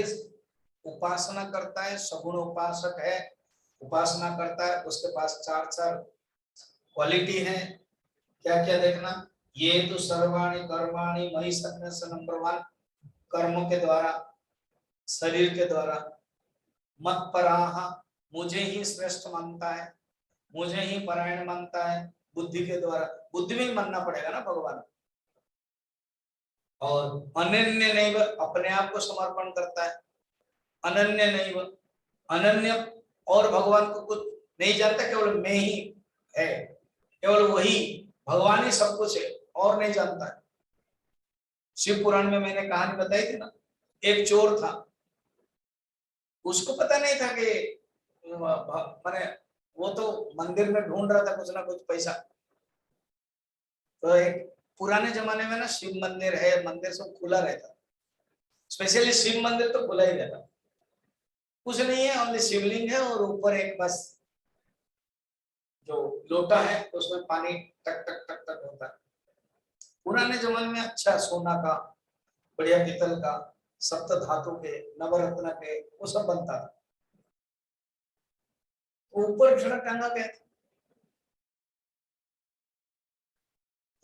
उपासना करता है, सगुण उपासक है, उपासना करता है, उसके पास 4 क्वालिटी है। क्या क्या देखना? ये तो सर्वाणि कर्माणि मयि सन्न्यास, नंबर 1, कर्मों के द्वारा, शरीर के द्वारा। मत्पराः, मुझे ही श्रेष्ठ मानता है, मुझे ही परायण मानता है, बुद्धि के द्वारा। बुद्धि में मानना पड़ेगा ना भगवान। और अनन्य नहीं, अपने आप को समर्पण करता है। अनन्य नहीं, अनन्य और भगवान को कुछ नहीं जानता, केवल मैं ही है, केवल वही भगवान ही सब कुछ है और नहीं जानता है। शिव पुराण में मैंने कहानी बताई थी ना, एक चोर था, उसको पता नहीं था कि माने वो तो मंदिर में ढूंढ रहा था कुछ ना कुछ पैसा। तो एक पुराने जमाने में ना शिव मंदिर है, मंदिर सब खुला रहता, स्पेशली शिव मंदिर तो खुला ही रहता, कुछ नहीं है, ओनली शिवलिंग है और ऊपर एक बस जो लोटा है उसमें पानी टक टक टक टक होता है। पुराने जमाने में अच्छा सोना का, बढ़िया पीतल का, सप्त धातु के, नवरत्न के, वो सब बनता था। ऊपर झड़क टंगा गया था।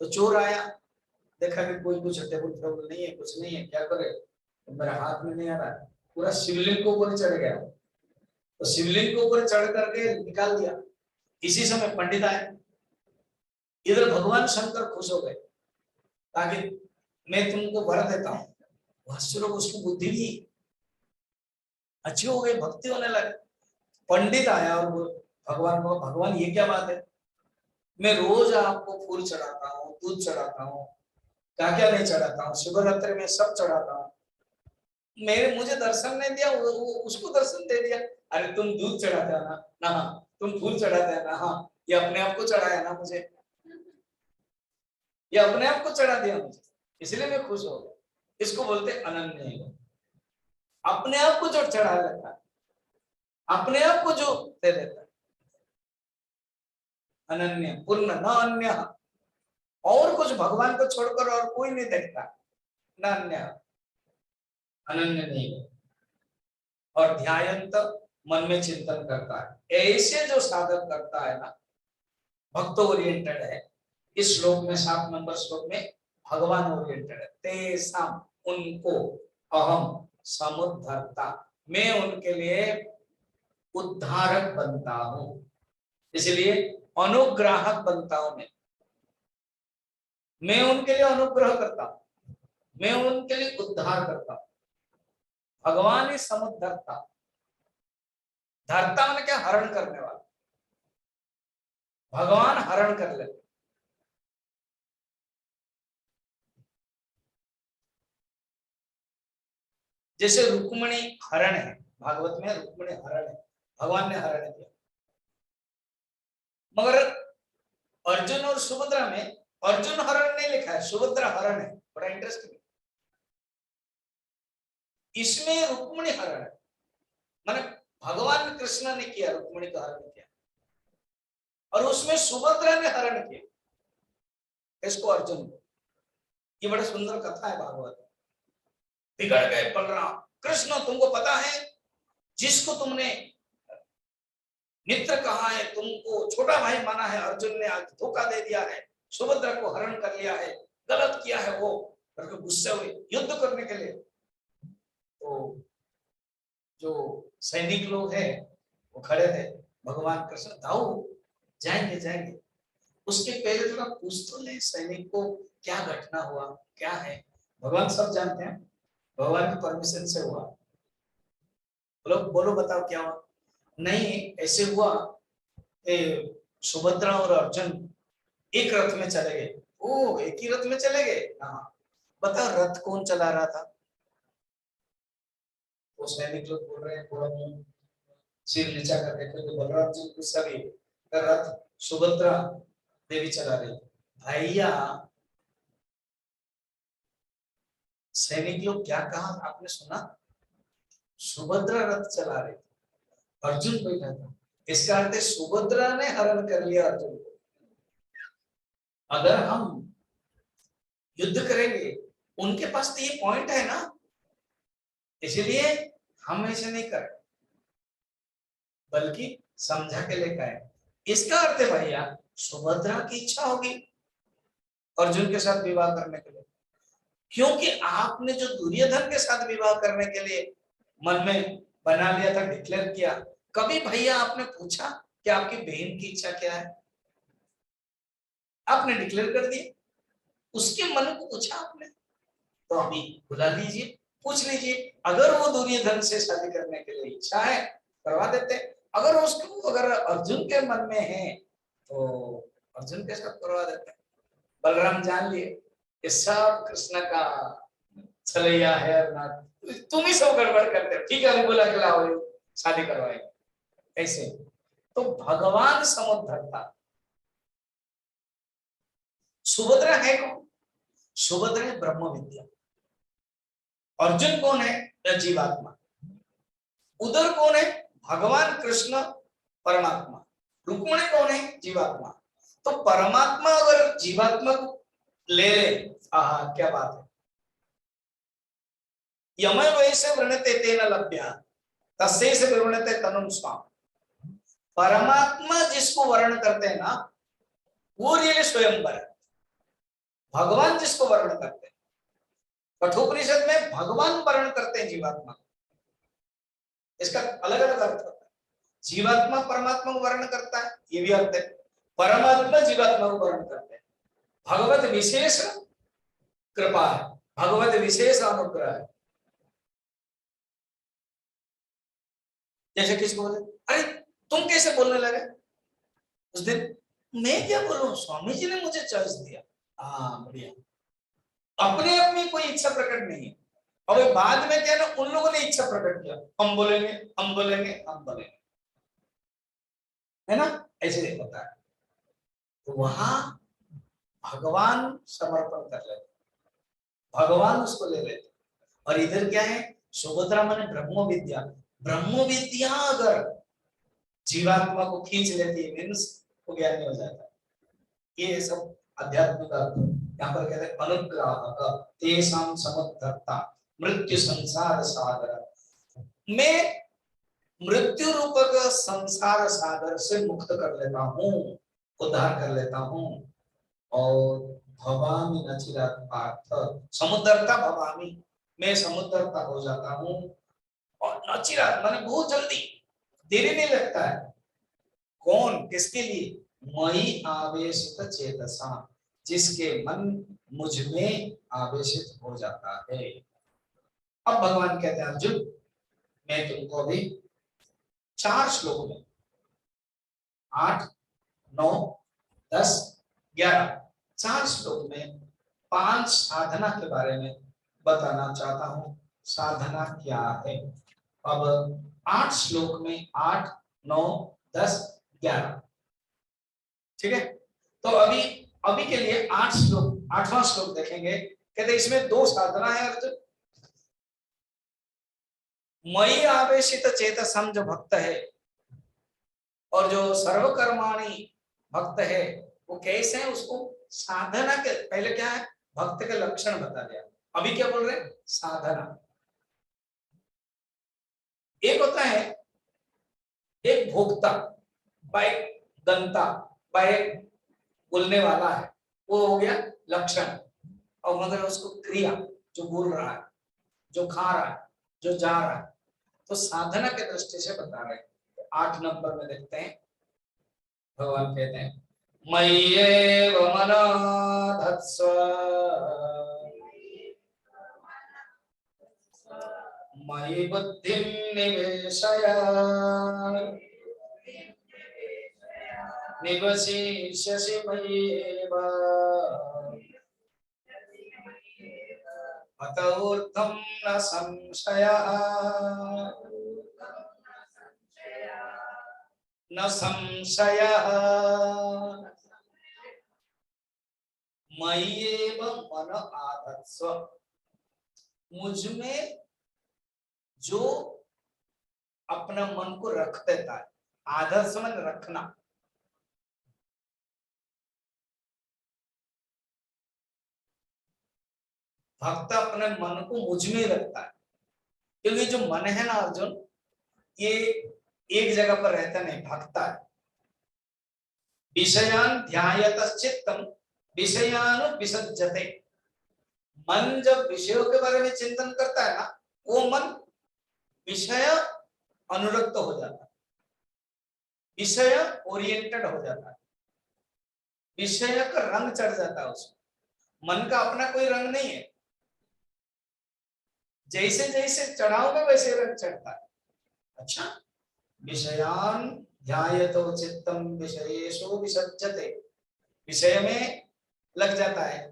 तो चोर आया, देखा कि कोई कुछ टेबल टेबल नहीं है, कुछ नहीं है, क्या करे? तो मेरे हाथ में नहीं आ रहा है, पूरा शिवलिंग के ऊपर चढ़ गया। तो शिवलिंग के ऊपर चढ़ करके निकाल दिया। इसी समय पंडित आए, इधर भगवान शंकर खुश हो गए, ताकि मैं तुमको वर देता हूँ। उसकी बुद्धि भी अच्छी हो गई, भक्ति होने लगे। पंडित आया और भगवान को, भगवान ये क्या बात है, मैं रोज आपको फूल चढ़ाता हूँ, दूध चढ़ाता हूँ, क्या क्या नहीं चढ़ाता हूँ, शिवरात्रि में सब चढ़ाता हूँ, मेरे मुझे दर्शन नहीं दिया, वो उसको दर्शन दे दिया। अरे तुम दूध चढ़ाते हो ना, ना हाँ, तुम फूल चढ़ाते हैं ना, हाँ, ये अपने आप को चढ़ाया ना मुझे, ये अपने आप को चढ़ा दिया मुझे, इसलिए मैं खुश हो गया। इसको बोलते अनन्य, अपने आप को जो चढ़ा लेता है, अपने आप को जो दे देता है। अनन्य पूर्ण, न अन्य, और कुछ भगवान को छोड़कर और कोई नहीं देखता, न अन्य, अनन्य नहीं। और ध्यायंत, मन में चिंतन करता है। ऐसे जो साधन करता है ना, भक्त ओरिएंटेड है। इस श्लोक में 7 नंबर श्लोक में भगवान ओरिएंटेड है। तेसाम, उनको, अहम समुद्धरता, मैं उनके लिए उद्धारक बनता हूं, इसलिए अनुग्राहक बनता हूं। मैं उनके लिए अनुग्रह करता हूं, मैं उनके लिए उद्धार करता हूं। भगवान ही समुद्धरता, धरता मैंने क्या, हरण करने वाला। भगवान हरण कर लेते। जैसे रुक्मिणी हरण है, भागवत में रुक्मिणी हरण है, भगवान ने हरण किया। मगर अर्जुन और सुभद्रा में अर्जुन हरण नहीं लिखा है, सुभद्रा हरण है। बड़ा इंटरेस्टिंग। इसमें रुक्मिणी हरण है, माने भगवान कृष्ण ने किया, रुक्मिणी का हरण किया, और उसमें सुभद्रा ने हरण किया इसको, अर्जुन को। ये बड़ा सुंदर कथा है भागवत। बिगड़ गए बलराम, कृष्ण तुमको पता है जिसको तुमने मित्र कहा है, तुमको छोटा भाई माना है, अर्जुन ने आज धोखा दे दिया है, सुभद्रा को हरण कर लिया है, गलत किया है वो, करके गुस्से हुए युद्ध करने के लिए। तो जो सैनिक लोग हैं वो खड़े थे, भगवान कृष्ण दाऊ जाएंगे जाएंगे, उसके पहले थोड़ा पूछ तो ले सैनिक को क्या घटना हुआ, क्या है। भगवान सब जानते हैं, भगवान की परमिशन से हुआ। बोलो बोलो बताओ क्या हुआ। नहीं, ऐसे हुआ सुभद्रा और अर्जुन एक रथ में चले गए। ओ, एक ही रथ में चले गए। हाँ, बताओ रथ कौन चला रहा था। वो सैनिक लोग बोल रहे हैं, थोड़ा मुंह सिर नीचा कर देखो तो बलराम जी को सभी रथ सुभद्रा देवी चला रही। भैया सैनिक लोग क्या कहा आपने सुना, सुभद्रा रथ चला रही, अर्जुन बैठा था। इसका अर्थ है सुभद्रा ने हरण कर लिया अर्जुन को। अगर हम युद्ध करेंगे, उनके पास तो ये पॉइंट है ना, इसलिए हम ऐसे नहीं करें, बल्कि समझा के लेकर आए। इसका अर्थ है भैया सुभद्रा की इच्छा होगी अर्जुन के साथ विवाह करने के लिए, क्योंकि आपने जो दुर्योधन के साथ विवाह करने के लिए मन में बना लिया था, डिक्लेयर किया, कभी भैया आपने पूछा कि आपकी बहन की इच्छा क्या है। आपने डिक्लेयर कर दिया, उसके मन को पूछा आपने, तो अभी बुला लीजिए, पूछ लीजिए। अगर वो दुर्योधन से शादी करने के लिए इच्छा है, करवा देते। अगर उसको अगर अर्जुन के मन में है तो अर्जुन के साथ करवा देते। बलराम जान लिए ये सब कृष्ण का छलैया है, ना तुम ही सब गड़बड़ करते हो। ठीक है, अभी बुला के लाओ, शादी करवाएंगे ऐसे। तो भगवान समुद्धरता। सुभद्रा है कौन, सुभद्रा है ब्रह्म विद्या। अर्जुन कौन है, जीवात्मा। उधर कौन है, भगवान कृष्ण परमात्मा। रुक्मिणी कौन है, जीवात्मा। तो परमात्मा अगर जीवात्मा को ले ले, क्या बात है। यमय वैसे वृणते तेन लभ्या तस्यै से वृणते तनुम स्वाम। परमात्मा जिसको वर्ण करते हैं ना, वो रियली स्वयंवर है। भगवान जिसको वर्ण करते हैं, कठोपनिषद में भगवान वर्ण करते हैं जीवात्मा। इसका अलग अलग अर्थ होता है। जीवात्मा परमात्मा को वर्ण करता है, ये भी अर्थ है। परमात्मा जीवात्मा को वर्ण करते हैं। भगवत विशेष कृपा है, भगवत विशेष अनुग्रह है। जैसे किसको बोले, अरे तुम कैसे बोलने लगे उस दिन। मैं क्या बोलूं, स्वामी जी ने मुझे चॉइस दिया। हाँ बढ़िया, अपने आप में कोई इच्छा प्रकट नहीं है। और बाद में क्या ना, उन लोगों ने इच्छा प्रकट किया, हम बोलेंगे हम बोलेंगे हम बोलेंगे, है ना, ऐसे होता है। तो वहां भगवान समर्पण कर लेते, भगवान उसको ले लेते। और इधर क्या है, सुभद्रा माने ब्रह्म विद्या। ब्रह्म विद्या अगर जीवात्मा को खींच लेती है, मीन्स वो ज्ञानी हो जाता है। ये सब आध्यात्मिक अर्थ यहाँ पर कहते हैं। अनुग्राहक तेषां समुद्धरता मृत्यु संसार सागर। मैं मृत्यु रूपक संसार सागर से मुक्त कर लेता हूँ, उद्धार कर लेता हूँ। और भवामी न चिरात पार्थ, समुद्रता भवामी, मैं समुद्रता हो जाता हूँ। और न चिरात माने बहुत जल्दी, देरी नहीं लगता है। कौन, किसके लिए, मई आवेशित चेतसा, जिसके मन मुझ में आवेशित हो जाता है। अब भगवान कहते हैं अर्जुन, मैं तुमको अभी 4 श्लोक में 8, 9 10, 11, 4 श्लोक में 5 साधना के बारे में बताना चाहता हूं। साधना क्या है? अब 8 श्लोक में 8, 9, 10, 11, ठीक है। तो अभी अभी के लिए 8 श्लोक, 8वां श्लोक देखेंगे। कहते इसमें 2 साधना है अर्जुन। मयि आवेशित चेतसम जो भक्त है और जो सर्वकर्माणी भक्त है, वो कैसे है? उसको साधना के पहले क्या है? भक्त के लक्षण बता दिया। अभी क्या बोल रहे हैं? साधना। एक होता है एक भोक्ता, बाय गंता, बाय बोलने वाला है, वो हो गया लक्षण। और मगर उसको क्रिया, जो बोल रहा है, जो खा रहा है, जो जा रहा है, तो साधना के दृष्टि से बता रहे हैं। 8 नंबर में देखते हैं, भगवान कहते हैं मय्येव मनाधत्स्व मयि बुद्धिं निवेशय निवसिष्यसि मय्येव अत ऊर्ध्वं न संशयः न संशयः मय्येव मन आधत्स्व। मुझमें जो अपना मन को रख देता है, आधत्स्व मन रखना। भक्त अपने मन को मुझ में रखता है, क्योंकि जो मन है ना अर्जुन, ये एक जगह पर रहता नहीं, भागता है। विषयान ध्यायतश्चित्तम विषयान विसज्जते। मन जब विषयों के बारे में चिंतन करता है ना, वो मन विषय अनुरक्त हो जाता है, विषय ओरिएंटेड हो जाता है, विषय का रंग चढ़ जाता है उसमें। मन का अपना कोई रंग नहीं है, जैसे जैसे चढ़ाओगे वैसे रंग चढ़ता है। अच्छा, विषयान ध्यायतो चित्तम विषयेषु विसज्जते, विषय में लग जाता है।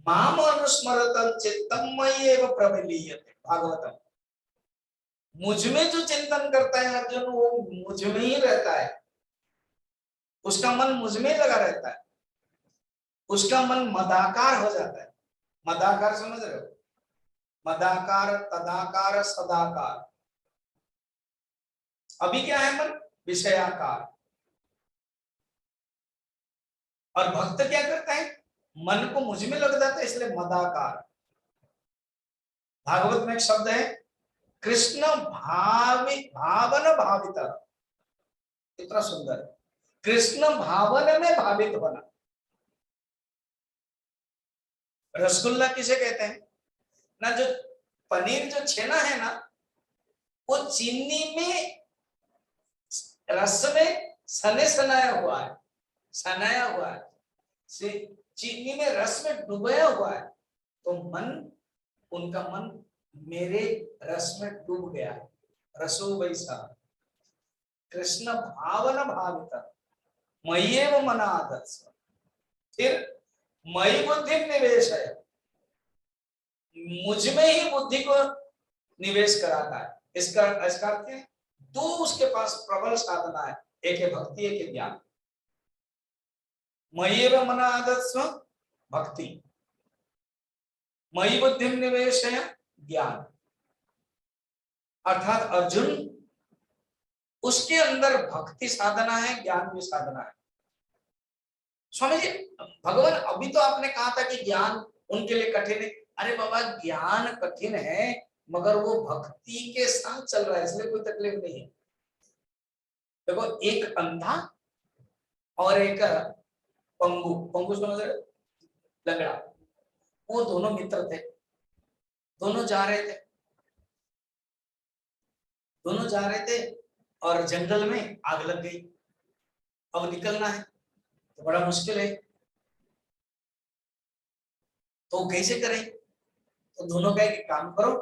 माम अनुस्मरतं चित्तम मय्येव प्रविलीयते, भागवतम। मुझ में जो चिंतन करता है अर्जुन, वो मुझ में ही रहता है, उसका मन मुझ में लगा रहता है, उसका मन मदाकार हो जाता है। मदाकार समझ रहे हो? मदाकार, तदाकार, सदाकार। अभी क्या है मन? विषयाकार। और भक्त क्या करता है? मन को मुझ में लग जाता है, इसलिए मदाकार। भागवत में एक शब्द है कृष्ण भावि भावन भावित, इतना सुंदर। कृष्ण भावन में भावित होना। रसगुल्ला किसे कहते हैं ना? जो पनीर, जो छेना है ना, वो चीनी में, रस में सने सनाया हुआ है, सनाया हुआ है, चीनी में, रस में डुबाया हुआ है। तो मन, उनका मन मेरे रस में डूब गया है, रसो वैसा। कृष्ण भावन भावित मय्येव मन आधत्स्व। फिर मयि बुद्धि निवेश है, मुझ में ही बुद्धि को निवेश कराता है। इसका अर्थ है दो उसके पास प्रबल साधना है, एक है भक्ति, एक है ज्ञान। मय्येव मन आधत्स्व भक्ति, मयि बुद्धि निवेश है ज्ञान। अर्थात अर्जुन, उसके अंदर भक्ति साधना है, ज्ञान भी साधना है। स्वामी जी, भगवान अभी तो आपने कहा था कि ज्ञान उनके लिए कठिन है। अरे बाबा, ज्ञान कठिन है, मगर वो भक्ति के साथ चल रहा है, इसलिए कोई तकलीफ नहीं है। देखो, एक अंधा और एक पंगु, पंगु समझ रहे, लंगड़ा, वो दोनों मित्र थे। दोनों जा रहे थे, दोनों जा रहे थे और जंगल में आग लग गई। अब निकलना है तो बड़ा मुश्किल है, तो कैसे करें? तो दोनों कहे कि काम करो।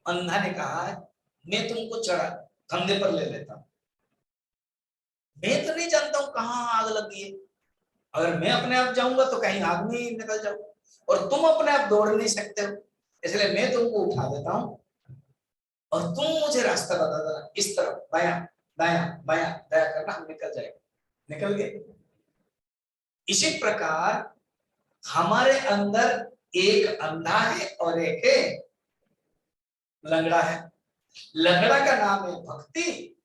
अंधा ने कहा है मैं तुमको चढ़ा कंधे पर ले लेता हूं, मैं तो नहीं जानता हूं कहाँ आग लगी है। अगर मैं अपने आप जाऊंगा तो कहीं आग में ही निकल जाऊं, और तुम अपने आप दौड़ नहीं सकते हो, इसलिए मैं तुमको उठा देता हूं और तुम मुझे रास्ता बता देना, इस तरफ बायां दायां बायां दायां करना, हम निकल जाएगा। निकल गए। इसी प्रकार हमारे अंदर एक अंधा है और एक है लंगड़ा है। लंगड़ा का नाम है भक्ति,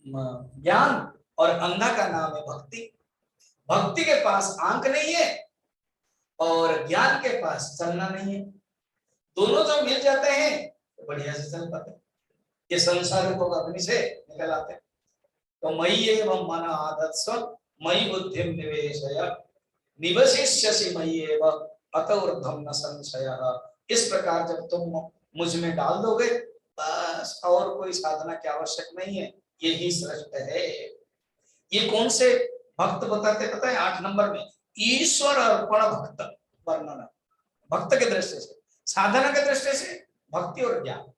ज्ञान, और अंधा का नाम है भक्ति। भक्ति के पास आंख नहीं है और ज्ञान के पास चलना नहीं है। दोनों जब मिल जाते हैं तो बढ़िया से चल पाते हैं। ये संसार को अग्नि से निकल आते हैं। तो मयि एवं मन आदत्स्व मयि बुद्धिम निवेशय निवसिष्यसि मयि एव अत ऊर्ध्वं न संशयः। इस प्रकार जब तुम मुझ में डाल दोगे, बस और कोई साधना की आवश्यक नहीं है, यही श्रेष्ठ है। ये कौन से भक्त बताते, पता है? 8 नंबर में ईश्वर अर्पण भक्त वर्णन। भक्त के दृष्टि से, साधना के दृष्टि से भक्ति और ज्ञान।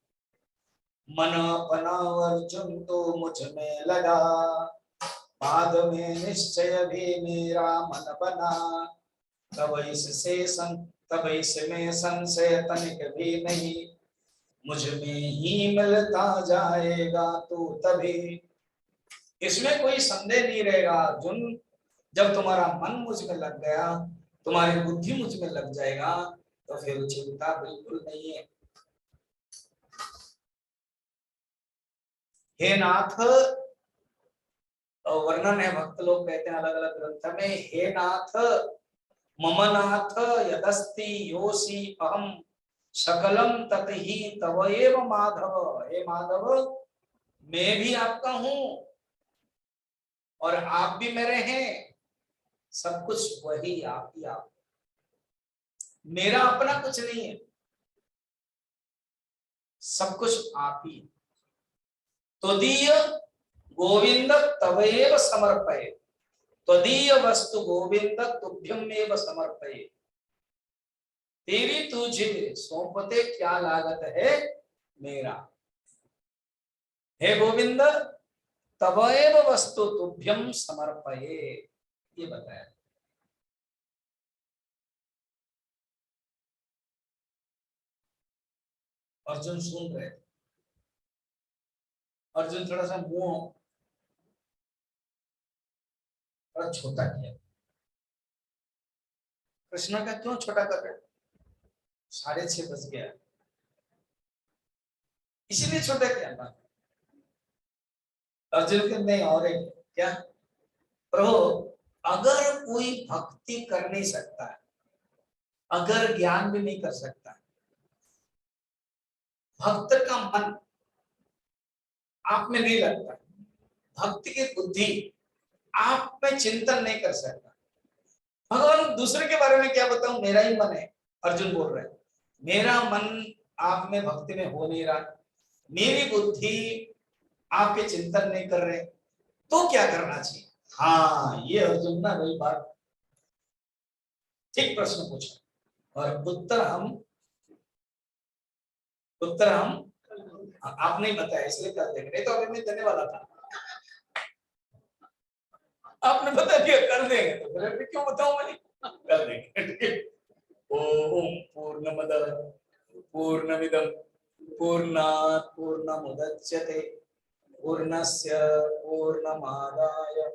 मन अपना अर्जुन तो मुझ में लगा, बाद में निश्चय भी मेरा मन बना, तब इसमें संशय तनिक भी नहीं, मुझ में ही मिलता जाएगा तो तभी। इसमें कोई संदेह नहीं रहेगा अर्जुन, जब तुम्हारा मन मुझ में लग गया, तुम्हारी बुद्धि मुझ में लग जाएगा, तो फिर चिंता बिल्कुल नहीं है। हे नाथ, वर्णन है, भक्त लोग कहते हैं अलग अलग ग्रंथ में, हे नाथ मम नाथ यदस्ति योषि अहम सकलम ततहि तवएव माधव। हे माधव, मैं भी आपका हूं और आप भी मेरे हैं, सब कुछ वही आप ही आप, मेरा अपना कुछ नहीं है, सब कुछ आप ही। त्वदीय गोविंद तवएव समर्पये, त्वदीय वस्तु गोविंद तुभ्यमेव समर्पये, तेरी तुझे सौंपते क्या लागत है मेरा। हे गोविंद, तवएव वस्तु तुभ्यम समर्पये, ये बताया। अर्जुन सुन रहे, अर्जुन थोड़ा सा मुंह थोड़ा छोटा किया। कृष्ण का क्यों छोटा कर रहे? 6:30 बज गया, इसीलिए छोटा किया ना। अर्जुन के नहीं, और एक क्या, प्रभु अगर कोई भक्ति कर नहीं सकता है, अगर ज्ञान भी नहीं कर सकता, भक्त का मन आप में नहीं लगता, भक्ति की बुद्धि आप में चिंतन नहीं कर सकता, भगवान दूसरे के बारे में क्या बताऊं, मेरा ही मन है, अर्जुन बोल रहे हैं, मेरा मन आप में भक्ति में हो नहीं रहा, मेरी बुद्धि आपके चिंतन नहीं कर रहे, तो क्या करना चाहिए? हाँ, ये अर्जुन ना वही बात, ठीक प्रश्न पूछा, और उत्तर हम आप नहीं बताया, इसलिए कर देंगे, नहीं तो अभी मैं देने वाला था, आपने बता दिया कर देंगे, तो फिर अभी क्यों बताऊं मैं, कर देंगे। ओम पूर्णमद पूर्णमिदं पूर्णात् पूर्णमुदच्यते पूर्णस्य पूर्णमादाय